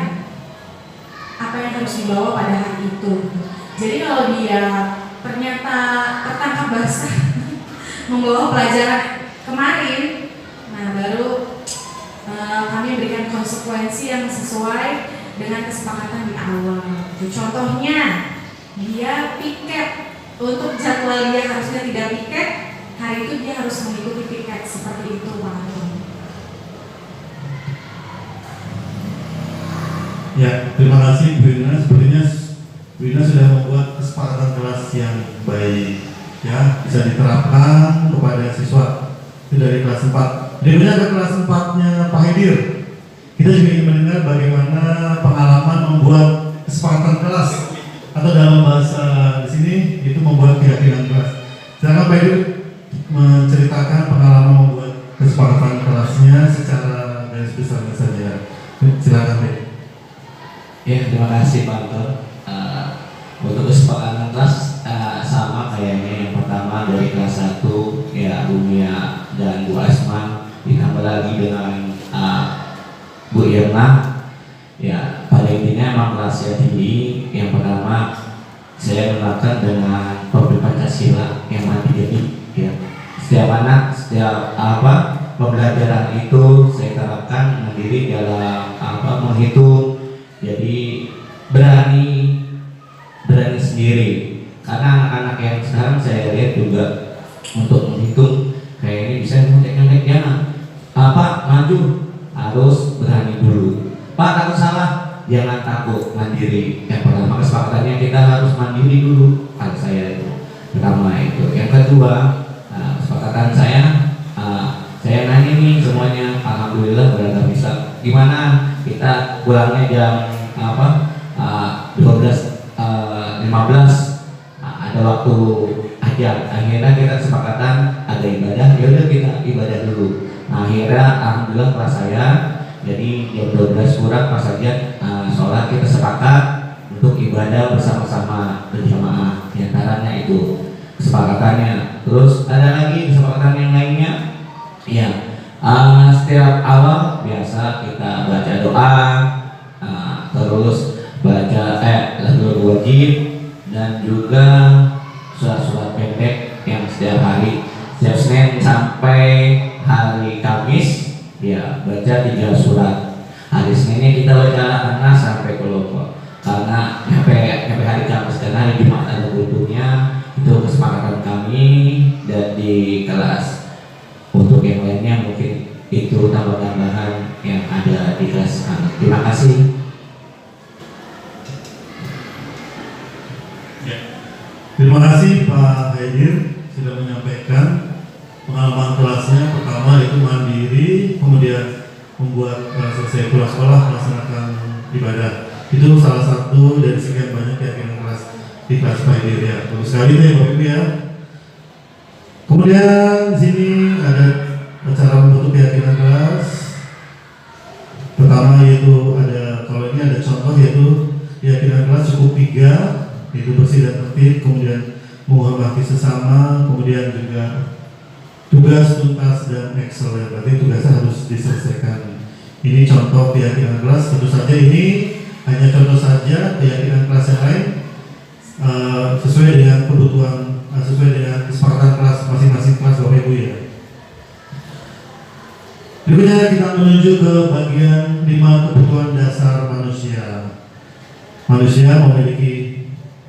apa yang harus dibawa pada hari itu. Jadi kalau dia ternyata tertangkap basah membawa pelajaran kemarin, nah baru kami berikan konsekuensi yang sesuai dengan kesepakatan di awal. Contohnya dia piket, untuk jadwal dia harusnya tidak piket, hari itu dia harus mengikuti piket, seperti itu Pak Anton. Ya, terima kasih Bu Irna. Sepertinya Bu Irna sudah membuat kesepakatan kelas yang baik, ya bisa diterapkan kepada siswa. Itu dari kelas 4. Berikutnya ke kelas 4-nya Pak Haidir. Kita juga ingin mendengar bagaimana pengalaman membuat kesepakatan kelas, atau dalam bahasa di sini itu membuat keyakinan kelas. Silakan Pak Haidir menceritakan pengalaman membuat kesepakatan kelasnya secara garis besar saja. Silakan Pak. Ya, terima kasih Pak Anton. Untuk kesepakatan kelas sama kayaknya. Yang pertama dari kelas 1 ya Bu Mia dan Bu Asma, ditambah lagi dengan Bu Irna. Ya, pada intinya emang kelasnya tinggi. Yang pertama saya menerapkan dengan Pembeli Pancasila yang mandiri. Ya, setiap anak, setiap pembelajaran itu saya terapkan mandiri dalam menghitung. Jadi berani sendiri. Karena anak-anak yang sekarang saya lihat juga untuk menghitung kayak ini bisa nyontek-nyontek jangan maju, harus berani dulu. Pak takut salah, jangan takut, mandiri. Yang pertama kesepakatannya kita harus mandiri dulu. Kan saya itu pertama itu. Yang kedua kesepakatan saya nanya nih semuanya, alhamdulillah berada bisa. Gimana kita pulangnya jam 12.15, ada waktu ajar. Akhirnya kita kesepakatan ada ibadah, ya udah kita ibadah dulu. Akhirnya alhamdulillah kelas saya jadi jam 12 kurang pas saja sholat kita sepakat untuk ibadah bersama-sama berjamaah. Di antaranya itu kesepakatannya Terus ada lagi kesepakatan yang lainnya? Ya, setiap awal biasa kita baca doa, terus baca lagu wajib, dan juga surat-surat pendek yang setiap hari, setiap Senin sampai hari Kamis, ya baca 3 surat. Hari Seninnya kita baca Anas sampai kelompok, karena sampai hari Kamis dan hari Jumat ada butuhnya. Itu kesepakatan kami, dan di kelas untuk yang lainnya mungkin itu tambahan-tambahan yang ada di kelas anak. Terima kasih. Terima kasih Pak Haidir sudah menyampaikan pengalaman kelasnya. Pertama itu mandiri, kemudian membuat selesai pulang sekolah melaksanakan ibadah. Itu salah satu dari sekian banyak keyakinan kelas di kelas Pak Haidir ya. Bagus sekali ya Bapak Ibu ya. Kemudian di sini ada cara membentuk keyakinan kelas. Pertama yaitu ada, kalau ini ada contoh yaitu keyakinan kelas cukup 3, yaitu bersih dan tertib, kemudian menghormati sesama, kemudian juga tugas tuntas dan excel ya, berarti tugasnya harus diselesaikan. Ini contoh keyakinan kelas. Tentu saja ini hanya contoh saja, keyakinan kelas yang lain sesuai dengan kebutuhan, sesuai dengan kesepakatan kelas masing-masing kelas Bapak Ibu ya. Berikutnya kita menuju ke bagian 5 kebutuhan dasar manusia. Manusia memiliki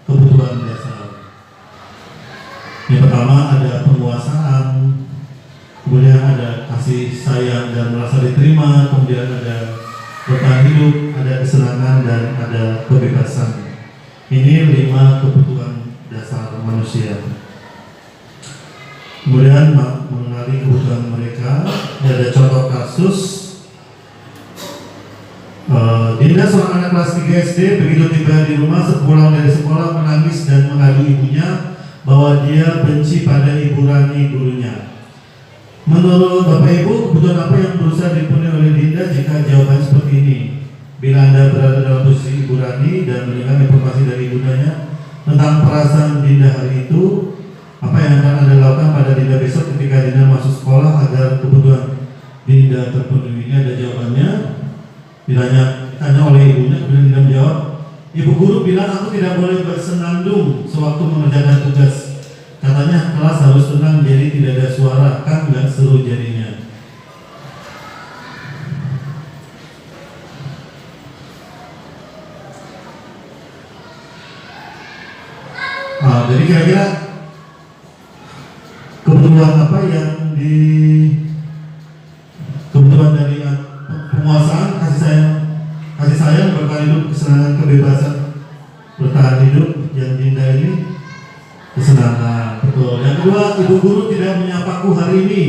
kebutuhan dasar. Yang pertama ada penguasaan, kemudian ada kasih sayang dan merasa diterima, kemudian ada bertahan hidup, ada kesenangan, dan ada kebebasan. Ini 5 kebutuhan dasar manusia. Kemudian mengenali kebutuhan mereka. Ini ada contoh kasus. Dinda, seorang anak kelas 3 SD, begitu tiba di rumah sepulang dari sekolah menangis dan mengadu ibunya bahwa dia benci pada Ibu Rani gurunya. Menurut Bapak Ibu, kebutuhan apa yang berusaha dipenuhi oleh Dinda jika jawaban seperti ini? Bila Anda berada dalam posisi Ibu Rani dan mendengar informasi dari ibundanya tentang perasaan Dinda hari itu, apa yang akan Anda lakukan pada Dinda besok ketika Dinda masuk sekolah agar kebutuhan Dinda terpenuhi? Ini ada jawabannya. Ditanya oleh ibunya, kemudian Dinda menjawab, Ibu guru bilang aku tidak boleh bersenandung sewaktu mengerjakan tugas. Katanya kelas harus tenang, jadi tidak ada suara, kan nggak seru jadinya. Jadi kira-kira kebutuhan apa yang kebutuhan dari penguasaan, kasih sayang, bertahan hidup, kesenangan, kebebasan, bertahan hidup, yang Dinda ini kesenangan, betul. Yang kedua, Ibu guru tidak menyapaku hari ini,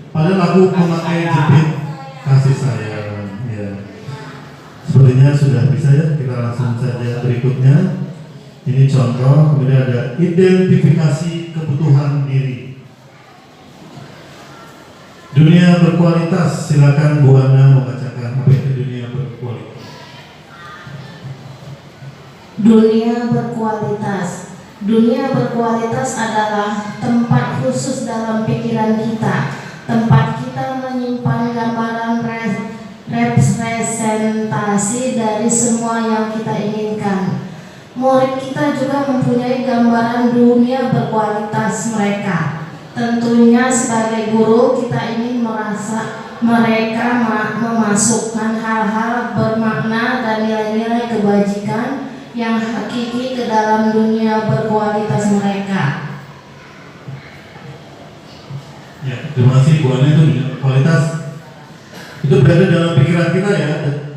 padahal aku memakai jepit kasih sayang. Ya. Sepertinya sudah bisa ya, kita langsung saja berikutnya. Ini contoh. Kemudian ada identifikasi kebutuhan diri. Dunia berkualitas, silakan Bu Ana membacakan apa itu dunia berkualitas. Dunia berkualitas. Dunia berkualitas adalah tempat khusus dalam pikiran kita, tempat kita menyimpan gambaran representasi dari semua yang kita inginkan. Murid kita juga mempunyai gambaran dunia berkualitas mereka. Tentunya sebagai guru kita ingin merasa mereka memasukkan hal-hal bermakna dan nilai-nilai kebajikan yang hakiki ke dalam dunia berkualitas mereka. Ya, terima kasih Bu Ana. Itu dunia berkualitas itu berada dalam pikiran kita ya,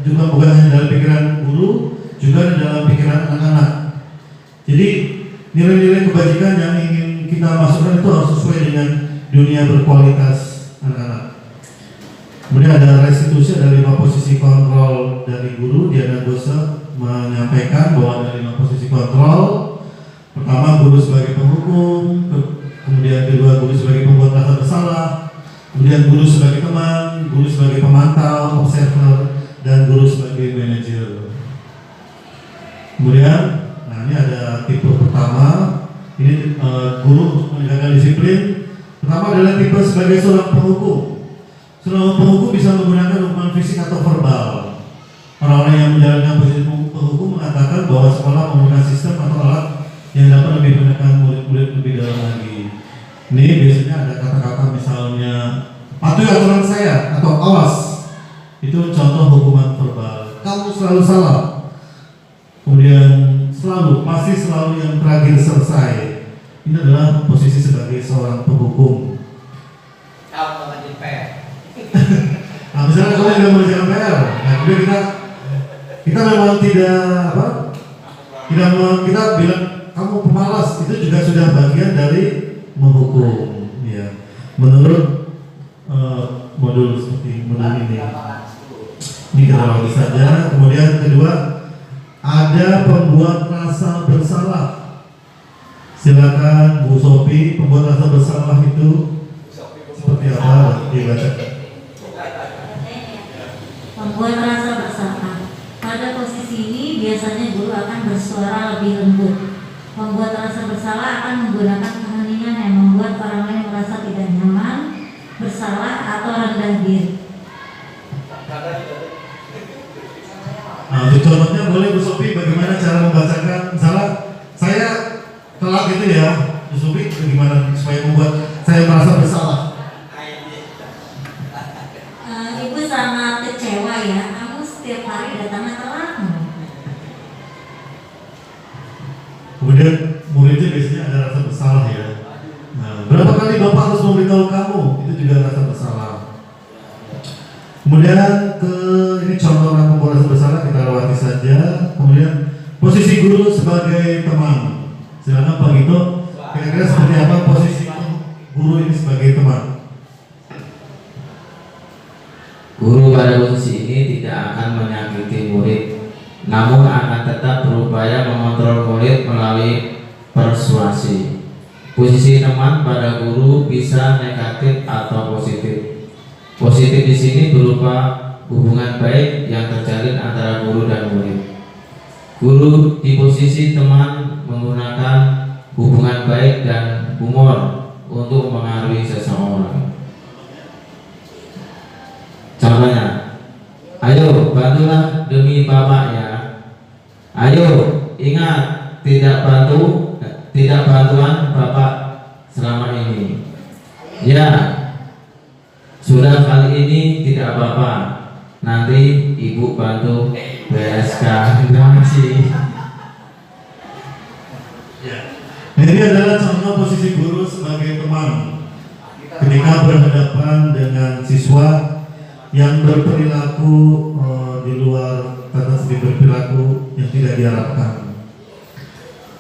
juga bukan hanya dalam pikiran guru, juga dalam pikiran anak-anak. Jadi nilai-nilai kebajikan yang ingin kita masukkan itu harus sesuai dengan dunia berkualitas anak-anak. Kemudian ada restitusi, ada 5 posisi kontrol dari guru. Diana Gosa menyampaikan bahwa ada 5 posisi kontrol. Pertama, guru sebagai penghukum, kemudian kedua, guru sebagai pembuat rasa bersalah, kemudian guru sebagai teman, guru sebagai pemantau, observer, dan guru sebagai manajer. Kemudian, nah ini ada tipe pertama, ini guru untuk menegakkan disiplin, Pertama adalah tipe sebagai seorang penghukum. Seorang penghukum bisa menggunakan hukuman fisik atau verbal. Orang-orang yang menjalankan posisi penghukum mengatakan bahwa sekolah menggunakan sistem atau alat yang dapat lebih menekan murid-murid lebih dalam lagi. Ini biasanya ada kata-kata misalnya patuhi aturan saya atau awas. Itu contoh hukuman verbal. Kamu selalu salah. Kemudian pasti selalu yang terakhir selesai. Ini adalah posisi sebagai seorang penghukum. Kamu mengerti PR. Nah, misalnya kamu tidak mengerjakan PR, nah kemudian kita memang kita bilang kamu pemalas, itu juga sudah bagian dari menghukum, ya. Menurut modul seperti modul ini. Ini kita lagi saja. Kemudian kedua, ada pembuat rasa bersalah. Silakan Bu Sophie, pembuat rasa bersalah itu seperti apa? Dibacakan. Membuat rasa bersalah. Pada posisi ini biasanya guru akan bersuara lebih lembut. Membuat rasa bersalah akan menggunakan keheningan yang membuat orang lain merasa tidak nyaman, bersalah atau rendah diri. Nah, untuk contohnya boleh Bu Sophie bagaimana cara membacakan, misalnya saya telat gitu ya, Bu Sophie bagaimana supaya membuat saya merasa bersalah? Ibu sangat kecewa ya, kamu setiap hari datangnya telat. Kemudian muridnya biasanya ada rasa bersalah ya. Nah, berapa kali Bapak harus memberitahu kamu? Itu juga rasa bersalah. Kemudian ini contoh orang membuat rasa bersalah, kita lewati saja. Kemudian posisi guru sebagai teman. Silakan Pak Gito, kira-kira seperti apa posisi guru ini sebagai teman? Guru pada posisi ini tidak akan menyakiti murid, namun akan tetap berupaya mengontrol murid melalui persuasi. Posisi teman pada guru bisa negatif atau positif. Positif di sini berupa hubungan baik yang terjalin antara guru dan murid. Guru di posisi teman menggunakan hubungan baik dan humor untuk mengaruhi seseorang. Contohnya, ayo bantulah demi Bapak ya. Ayo ingat tidak bantuan Bapak selama ini. Ya, sudah kali ini tidak apa-apa. Nanti Ibu bantu bereskan. Terima kasih. Nah, ini adalah contoh posisi guru sebagai teman ketika berhadapan dengan siswa yang berperilaku di luar tata segi berperilaku yang tidak diharapkan.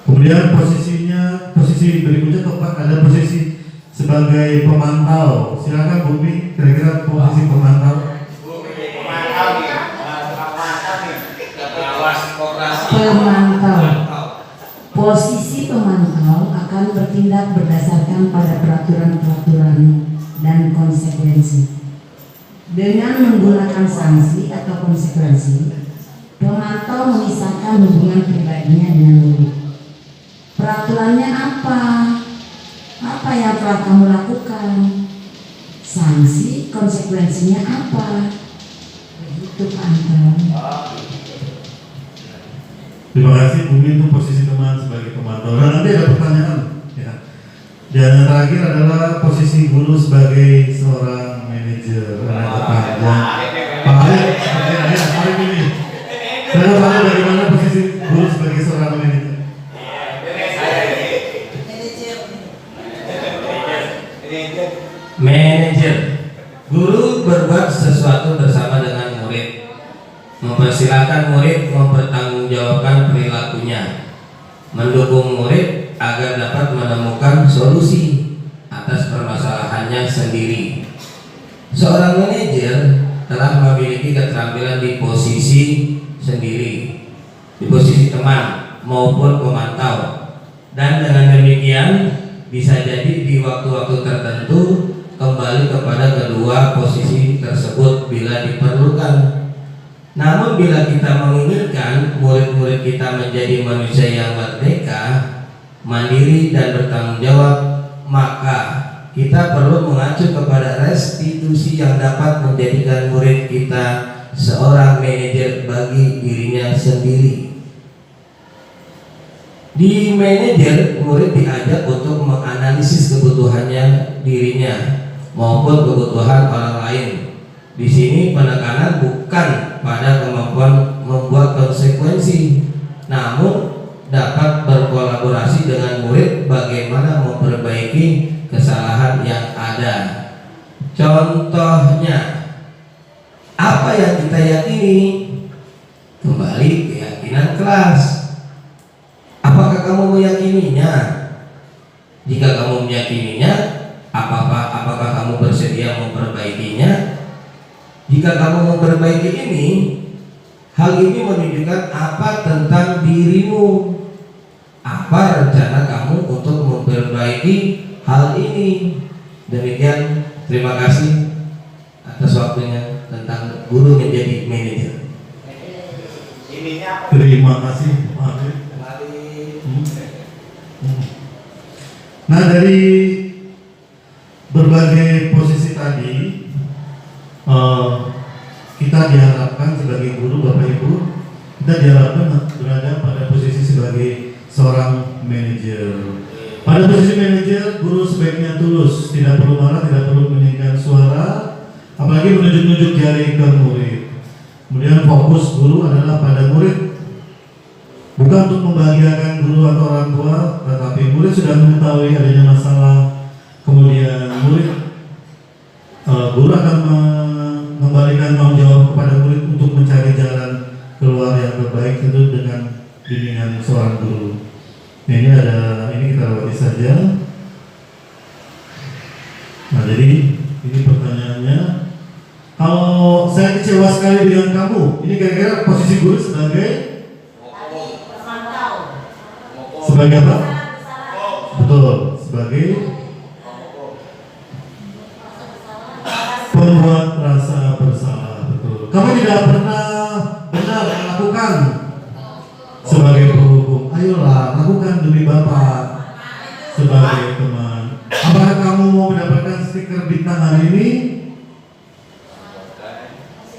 Kemudian posisi berikutnya keempat ada posisi sebagai pemantau. Silakan Bumi, kira-kira posisi pemantau. Pemantau. Posisi pemantau akan bertindak berdasarkan pada peraturan-peraturan dan konsekuensi. Dengan menggunakan sanksi atau konsekuensi, pemantau memisahkan hubungan pribadinya dengan murid. Peraturannya apa? Apa yang telah kamu lakukan? Sanksi, konsekuensinya apa? Begitu Pak Anton. Terima kasih Bumi untuk posisi teman sebagai pemantau. Dan nanti ada pertanyaan. Ya. Dan yang terakhir adalah posisi guru sebagai seorang manajer. Pak Alif, Alif ini. Saya tahu bagaimana posisi guru sebagai seorang manajer. Manajer. Guru berbuat sesuatu bersama dengan murid, mempersilahkan murid mempertanggungjawabkan perilakunya, mendukung murid agar dapat menemukan solusi atas permasalahannya sendiri. Seorang manajer telah memiliki keterampilan di posisi sendiri, di posisi teman maupun pemantau, dan dengan demikian bisa jadi di waktu-waktu tertentu kembali kepada kedua posisi tersebut bila diperlukan. Namun bila kita menginginkan murid-murid kita menjadi manusia yang merdeka, mandiri dan bertanggung jawab, maka kita perlu mengacu kepada restitusi yang dapat menjadikan murid kita seorang manajer bagi dirinya sendiri. Di manajer, murid diajak untuk menganalisis kebutuhannya dirinya maupun kebutuhan orang lain. Di sini penekanan bukan pada kemampuan membuat konsekuensi, namun dapat berkolaborasi dengan murid bagaimana memperbaiki kesalahan yang ada. Contohnya, apa yang kita yakini kembali keyakinan kelas. Apakah kamu meyakininya? Jika kamu meyakininya, apakah kamu bersedia memperbaikinya? Jika kamu memperbaiki ini, hal ini menunjukkan apa tentang dirimu. Apa rencana kamu untuk memperbaiki hal ini? Demikian, terima kasih atas waktunya tentang guru menjadi manajer. Terima kasih Pak Arif. Nah, dari berbagai posisi tadi, kita diharapkan sebagai guru, Bapak Ibu, kita diharapkan berada pada posisi sebagai seorang manajer. Pada posisi manajer, guru sebaiknya tulus, tidak perlu marah, tidak perlu meninggikan suara, apalagi menunjuk-nunjuk jari ke murid. Kemudian fokus guru adalah pada murid, bukan untuk membahagiakan guru atau orang tua, tetapi murid sudah mengetahui adanya masalah. Kemudian guru akan mengembalikan tanggung jawab kepada murid untuk mencari jalan keluar yang terbaik, tentu dengan bimbingan seorang guru. Nah, ini kita lewati saja. Nah, jadi ini pertanyaannya. Kalau saya kecewa sekali dengan kamu, ini kira-kira posisi guru sebagai apa? Betul, sebagai pembuat rasa bersalah. Betul. Kamu tidak pernah benar melakukan sebagai penghukum. Ayolah, lakukan demi Bapak sebagai teman. Apakah kamu mau mendapatkan stiker bintang hari ini?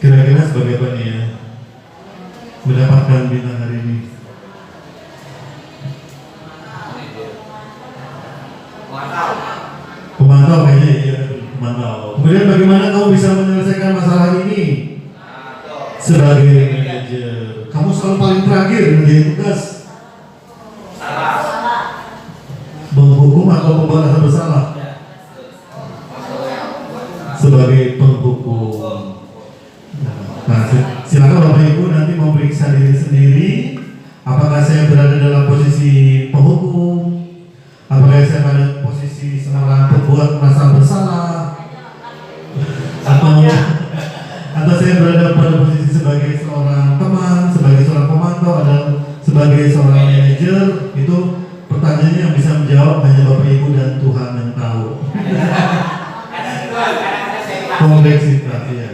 Kira-kira sebagai apa nih ya? Mendapatkan bintang hari ini. Pemantau kayaknya ya, pemantau. Kemudian bagaimana kamu bisa menyelesaikan masalah ini? Sebagai manajer, kamu selalu paling terakhir menjadi tugas. Menghukum atau membuat rasa bersalah? Sebagai penghukum. Nah, silakan Bapak Ibu nanti memeriksa diri sendiri. Apakah saya berada dalam posisi penghukum? Apakah saya pada posisi seorang pembuat merasa bersalah? Atau saya berada pada posisi sebagai seorang teman, sebagai seorang pemantau, atau sebagai seorang manajer? Itu pertanyaannya yang bisa menjawab hanya Bapak Ibu dan Tuhan yang tahu. Kompleksitas ya.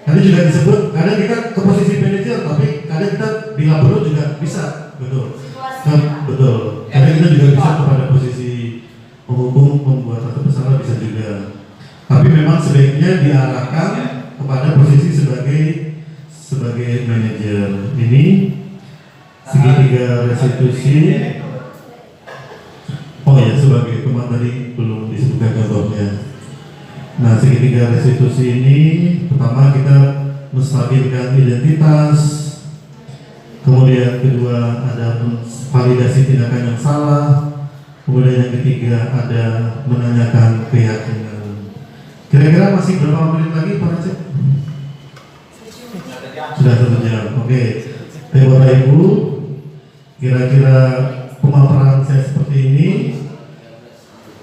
Tadi juga disebut, kadang kita ke posisi manajer, tapi kadang kita bila perlu juga bisa, betul. Betul. Kadang kita juga bisa kepada posisi penghukum, pembuat rasa bersalah bisa juga. Tapi memang sebaiknya diarahkan kepada posisi sebagai manajer. Ini segitiga restitusi. Oh ya, sebagai teman tadi belum disebutkan contohnya. Nah, segitiga restitusi ini pertama kita menstabilkan identitas, kemudian kedua ada validasi tindakan yang salah, kemudian yang ketiga ada menanyakan keyakinan. Kira-kira masih berapa menit lagi Pak Acep? Sudah 1 jam. Oke. Bapak Ibu, kira-kira pemaparan saya seperti ini.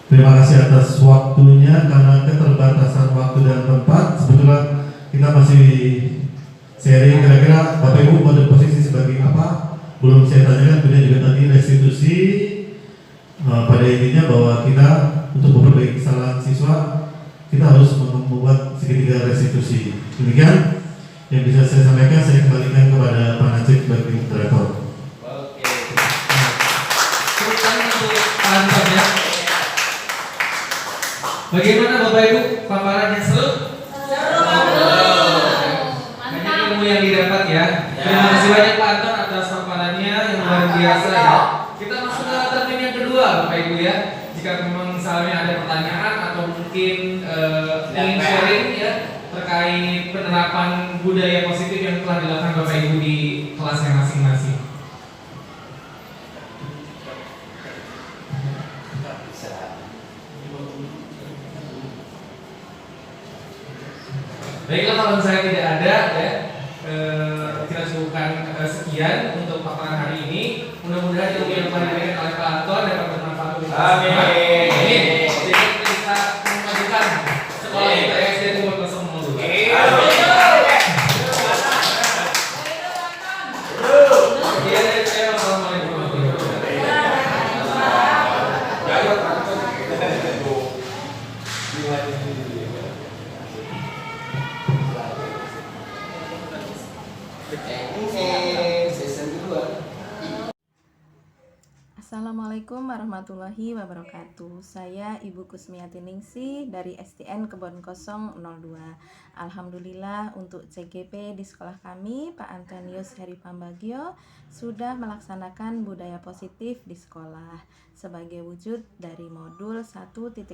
Terima kasih atas waktunya, karena keterbatasan waktu dan tempat. Sebetulnya kita masih sharing, kira-kira Bapak Ibu pada posisi sebagai apa? Belum saya tanyakan, kemudian juga tadi restitusi. Pada intinya bahwa kita untuk memperbaiki kesalahan siswa, kita harus membuat segitiga restitusi. Demikian yang bisa saya sampaikan. Saya kembalikan kepada Pak Najib sebagai moderator. Oke. Tepuk tangan untuk Pak Anton ya. Bagaimana Bapak Ibu paparannya, seru? Banyak ilmu yang didapat ya. Terima kasih banyak Pak Anton atas paparannya yang luar biasa ya. Kita masuk ke termin yang kedua Bapak Ibu ya. Jika memang misalnya ada pertanyaan atau mungkin ingin sharing ya terkait penerapan budaya positif yang telah dilakukan Bapak Ibu di kelasnya masing-masing. Baiklah, kalau misalnya tidak ada ya, kita cukupkan sekian untuk paparan hari ini. Mudah-mudahan ilmu yang telah diberikan oleh Pak Anton dapat bermanfaat untuk kita semua. Amin. Jadi kita bisa memajukan sekolah kita SD Kubon 002. Iya, saya wassalamualaikum warahmatullahi wabarakatuh. Assalamualaikum warahmatullahi wabarakatuh. Saya Ibu Kusmiati Ningsih dari SDN Kebon Kosong 02. Alhamdulillah untuk CGP di sekolah kami, Pak Antonius Heri Pambagio sudah melaksanakan budaya positif di sekolah sebagai wujud dari modul 1.4,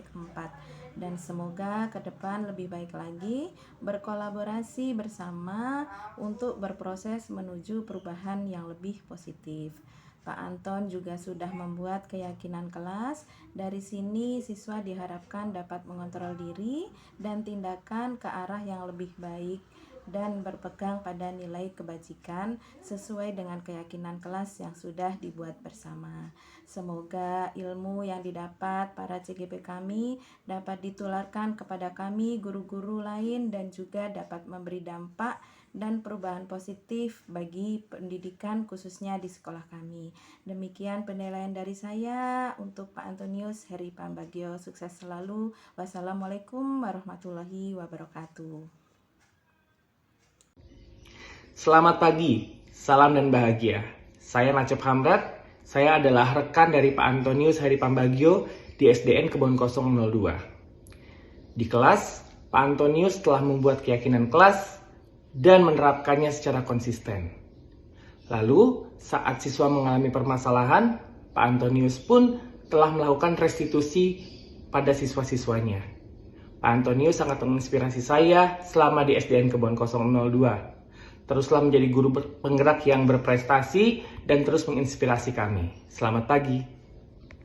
dan semoga ke depan lebih baik lagi berkolaborasi bersama untuk berproses menuju perubahan yang lebih positif. Pak Anton juga sudah membuat keyakinan kelas. Dari sini siswa diharapkan dapat mengontrol diri dan tindakan ke arah yang lebih baik dan berpegang pada nilai kebajikan sesuai dengan keyakinan kelas yang sudah dibuat bersama. Semoga ilmu yang didapat para CGP kami dapat ditularkan kepada kami guru-guru lain dan juga dapat memberi dampak dan perubahan positif bagi pendidikan khususnya di sekolah kami. Demikian penilaian dari saya untuk Pak Antonius Heri Pambagio. Sukses selalu. Wassalamualaikum warahmatullahi wabarakatuh. Selamat pagi, salam dan bahagia. Saya Nacep Hamrat, saya adalah rekan dari Pak Antonius Heri Pambagio di SDN Kebon Kosong 02. Di kelas, Pak Antonius telah membuat keyakinan kelas dan menerapkannya secara konsisten. Lalu, saat siswa mengalami permasalahan, Pak Antonius pun telah melakukan restitusi pada siswa-siswanya. Pak Antonius sangat menginspirasi saya selama di SDN Kebon Kosong 02. Teruslah menjadi guru penggerak yang berprestasi dan terus menginspirasi kami. Selamat pagi.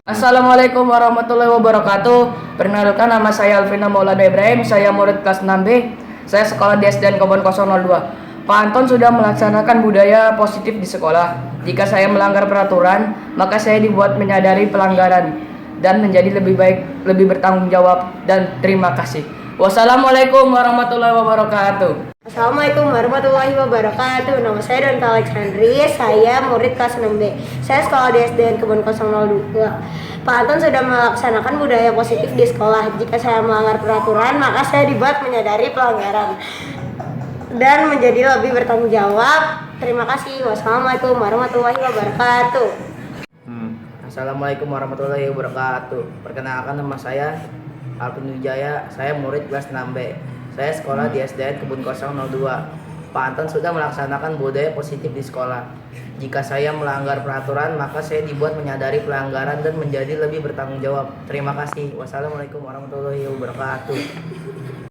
Assalamualaikum warahmatullahi wabarakatuh. Perkenalkan, nama saya Alvina Maulana Ibrahim. Saya murid kelas 6B. Saya sekolah di SDN Kebon 002. Pak Anton sudah melaksanakan budaya positif di sekolah. Jika saya melanggar peraturan, maka saya dibuat menyadari pelanggaran dan menjadi lebih baik, lebih bertanggung jawab, dan terima kasih. Wassalamualaikum warahmatullahi wabarakatuh. Assalamualaikum warahmatullahi wabarakatuh. Nama saya Donta Alexandri, saya murid kelas 6B. Saya sekolah di SDN Kebon 002. Pak Anton sudah melaksanakan budaya positif di sekolah. Jika saya melanggar peraturan, maka saya dibuat menyadari pelanggaran dan menjadi lebih bertanggung jawab. Terima kasih. Wassalamualaikum warahmatullahi wabarakatuh. Assalamualaikum warahmatullahi wabarakatuh. Perkenalkan, nama saya Alvin Wijaya, saya murid kelas 6B. Saya sekolah di SDN Kebun Kosong 02. Pak Anton sudah melaksanakan budaya positif di sekolah. Jika saya melanggar peraturan, maka saya dibuat menyadari pelanggaran dan menjadi lebih bertanggung jawab. Terima kasih. Wassalamualaikum warahmatullahi wabarakatuh.